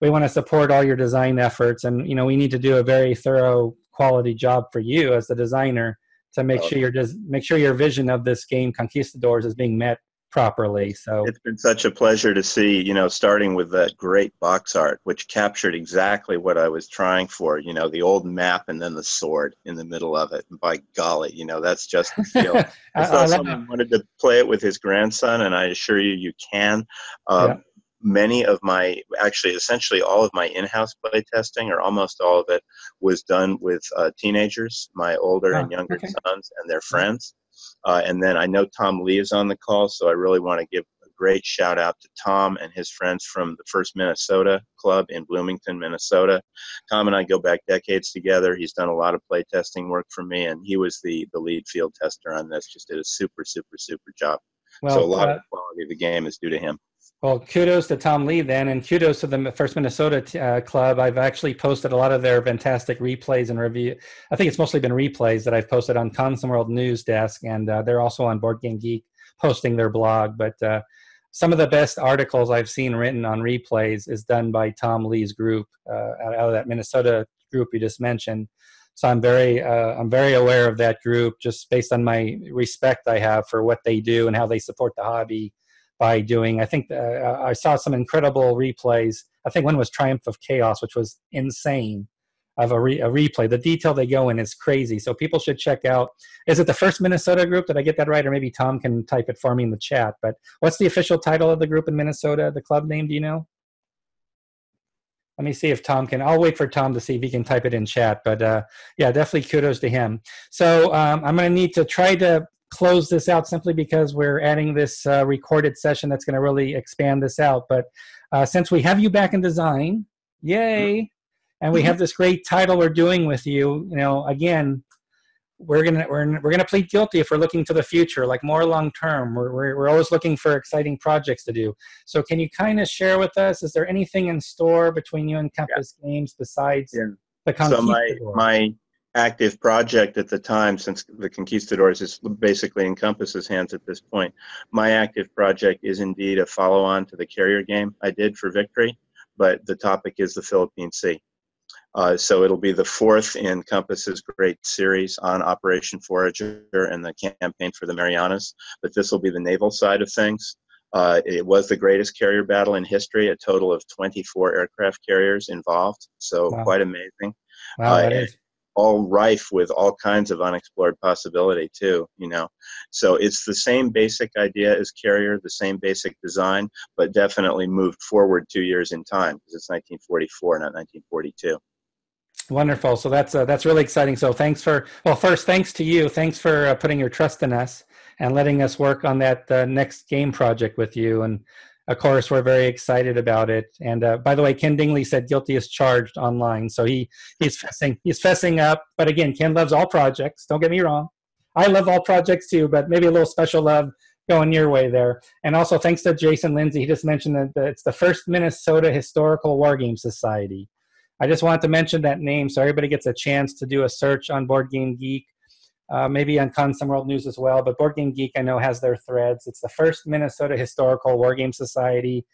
all your design efforts, and you know, we need to do a very thorough quality job for you as the designer to make sure your vision of this game Conquistadors is being met properly. So it's been such a pleasure to see, you know, starting with that great box art, which captured exactly what I was trying for, you know, the old map and then the sword in the middle of it. And by golly, you know, that's just the feel. I saw someone wanted to play it with his grandson, and I assure you, you can. Many of my, actually, essentially all of my in-house play testing, or almost all of it, was done with teenagers, my older and younger sons and their friends. And then I know Tom Lee is on the call, so I really want to give a great shout out to Tom and his friends from the First Minnesota Club in Bloomington, Minnesota. Tom and I go back decades together. He's done a lot of play testing work for me, and he was the lead field tester on this. Just did a super job. Well, so a lot of the quality of the game is due to him. Well, kudos to Tom Lee then, and kudos to the First Minnesota Club. I've actually posted a lot of their fantastic replays and review. I think it's mostly been replays that I've posted on Console World News Desk, and they're also on Board Game Geek posting their blog. But some of the best articles I've seen written on replays is done by Tom Lee's group out of that Minnesota group you just mentioned. So I'm very aware of that group, just based on my respect I have for what they do and how they support the hobby. By doing, I think I saw some incredible replays. I think one was Triumph of Chaos, which was insane, of a replay. The detail they go in is crazy. So people should check out. Is it the First Minnesota group? Did I get that right? Or maybe Tom can type it for me in the chat. But what's the official title of the group in Minnesota? The club name? Do you know? Let me see if Tom can. I'll wait for Tom to see if he can type it in chat. But yeah, definitely kudos to him. So I'm going to need to try to close this out simply because we're adding this recorded session that's going to really expand this out. But since we have you back in design, yay, and we have this great title we're doing with you, you know, again, we're gonna plead guilty if we're looking to the future, like more long term. We're always looking for exciting projects to do. So can you kind of share with us? Is there anything in store between you and Compass Games besides the Conquistadors? So my active project at the time, since the Conquistadors is basically in Compass's hands at this point, my active project is indeed a follow-on to the carrier game I did for Victory, but the topic is the Philippine Sea. So it'll be the fourth in Compass's great series on Operation Forager and the campaign for the Marianas, but this will be the naval side of things. It was the greatest carrier battle in history, a total of 24 aircraft carriers involved, so quite amazing. Wow, that is. All rife with all kinds of unexplored possibility too, you know. So it's the same basic idea as carrier, the same basic design, but definitely moved forward 2 years in time because it's 1944, not 1942. Wonderful. So that's really exciting. So thanks for, well, first, thanks to you. Thanks for putting your trust in us and letting us work on that next game project with you. And of course, we're very excited about it. And by the way, Ken Dingley said guilty as charged online. So he's fessing up. But again, Ken loves all projects. Don't get me wrong. I love all projects too, but maybe a little special love going your way there. And also thanks to Jason Lindsay. He just mentioned that it's the first Minnesota Historical Wargame Society. I just wanted to mention that name so everybody gets a chance to do a search on Board Game Geek, maybe on Consum World News as well. But Board Game Geek, I know, has their threads. It's the first Minnesota Historical Wargame Society.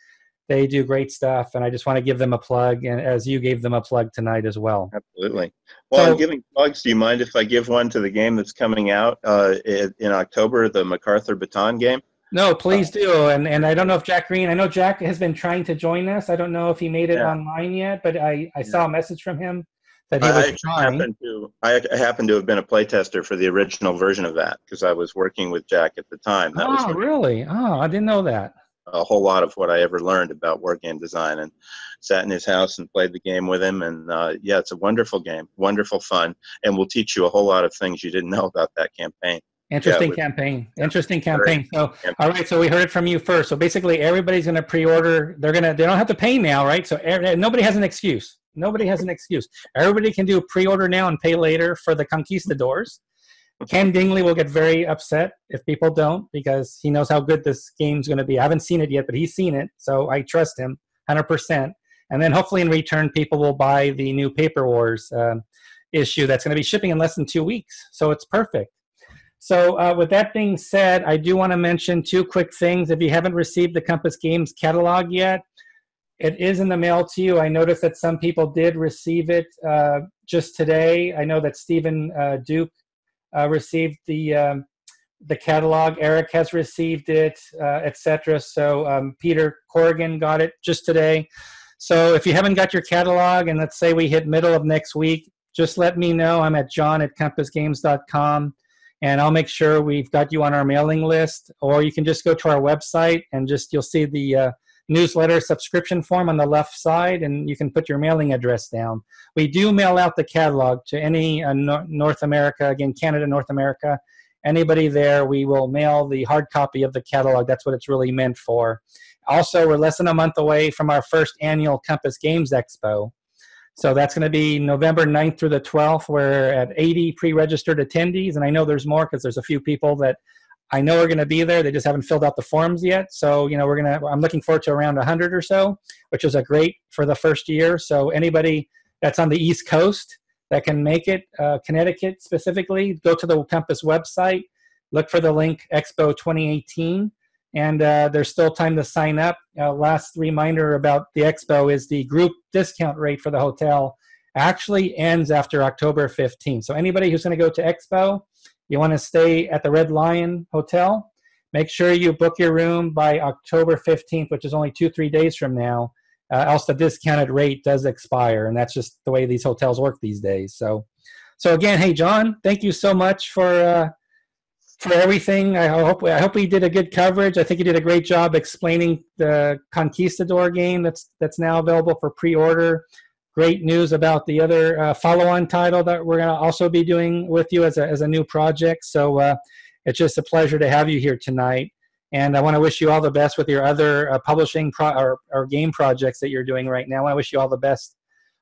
They do great stuff, and I just want to give them a plug, and as you gave them a plug tonight as well. Absolutely. Well, I'm giving plugs. Do you mind if I give one to the game that's coming out in October, the MacArthur Baton game? No, please do. And I don't know if Jack Green, I know Jack has been trying to join us. I don't know if he made it online yet, but I saw a message from him that he was trying. I happen to have been a playtester for the original version of that because I was working with Jack at the time. That was really? Oh, I didn't know that. A whole lot of what I ever learned about war game design, and sat in his house and played the game with him. And yeah, it's a wonderful game, wonderful fun, and will teach you a whole lot of things you didn't know about that campaign. Interesting campaign. Interesting campaign. So, all right. So we heard it from you first. So basically, everybody's going to pre-order. They don't have to pay now, right? So nobody has an excuse. Nobody has an excuse. Everybody can do pre-order now and pay later for the Conquistadors. Ken Dingley will get very upset if people don't because he knows how good this game's going to be. I haven't seen it yet, but he's seen it, so I trust him 100%. And then hopefully in return, people will buy the new Paper Wars issue that's going to be shipping in less than 2 weeks. So it's perfect. So with that being said, I do want to mention two quick things. If you haven't received the Compass Games catalog yet, it is in the mail to you. I noticed that some people did receive it just today. I know that Stephen Duke received the catalog. Eric has received it, etc. So Peter Corrigan got it just today. So if you haven't got your catalog, and let's say we hit middle of next week, just let me know. I'm at john@compassgames.com. And I'll make sure we've got you on our mailing list, or you can just go to our website and you'll see the newsletter subscription form on the left side, and you can put your mailing address down. We do mail out the catalog to any North America, again, Canada, North America. Anybody there, we will mail the hard copy of the catalog. That's what it's really meant for. Also, we're less than a month away from our first annual Compass Games Expo. So that's going to be November 9th through the 12th. We're at 80 pre-registered attendees, and I know there's more because there's a few people that I know are going to be there. They just haven't filled out the forms yet. So, you know, I'm looking forward to around 100 or so, which is a great for the first year. So anybody that's on the East Coast that can make it, Connecticut specifically, go to the Compass website, look for the link Expo 2018. And there's still time to sign up. Last reminder about the Expo is the group discount rate for the hotel actually ends after October 15th. So anybody who's going to go to Expo, you want to stay at the Red Lion Hotel, make sure you book your room by October 15th, which is only 2-3 days from now. Else the discounted rate does expire, and that's just the way these hotels work these days. So again, hey, John, thank you so much for for everything. I hope we did a good coverage. I think you did a great job explaining the Conquistador game that's now available for pre-order. Great news about the other follow-on title that we're going to also be doing with you as a new project. So it's just a pleasure to have you here tonight. And I want to wish you all the best with your other publishing or game projects that you're doing right now. I want to wish you all the best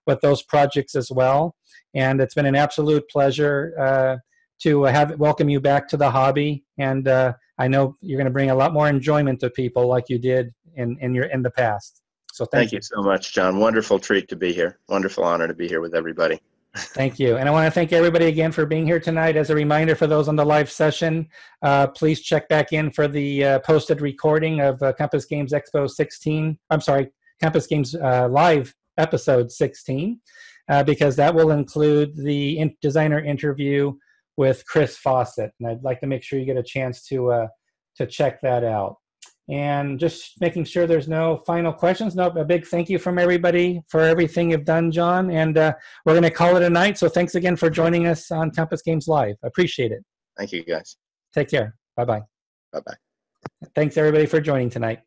with those projects as well. And it's been an absolute pleasure to welcome you back to the hobby. And I know you're going to bring a lot more enjoyment to people like you did in the past. So thank you so much, John. Wonderful treat to be here. Wonderful honor to be here with everybody. Thank you. And I want to thank everybody again for being here tonight. As a reminder for those on the live session, please check back in for the posted recording of Compass Games Expo 16. I'm sorry, Compass Games Live episode 16, because that will include the designer interview with Chris Fawcett. And I'd like to make sure you get a chance to check that out. And just making sure there's no final questions. No, a big thank you from everybody for everything you've done, John. And we're going to call it a night. So thanks again for joining us on Compass Games Live. Appreciate it. Thank you, guys. Take care. Bye-bye. Bye-bye. Thanks, everybody, for joining tonight.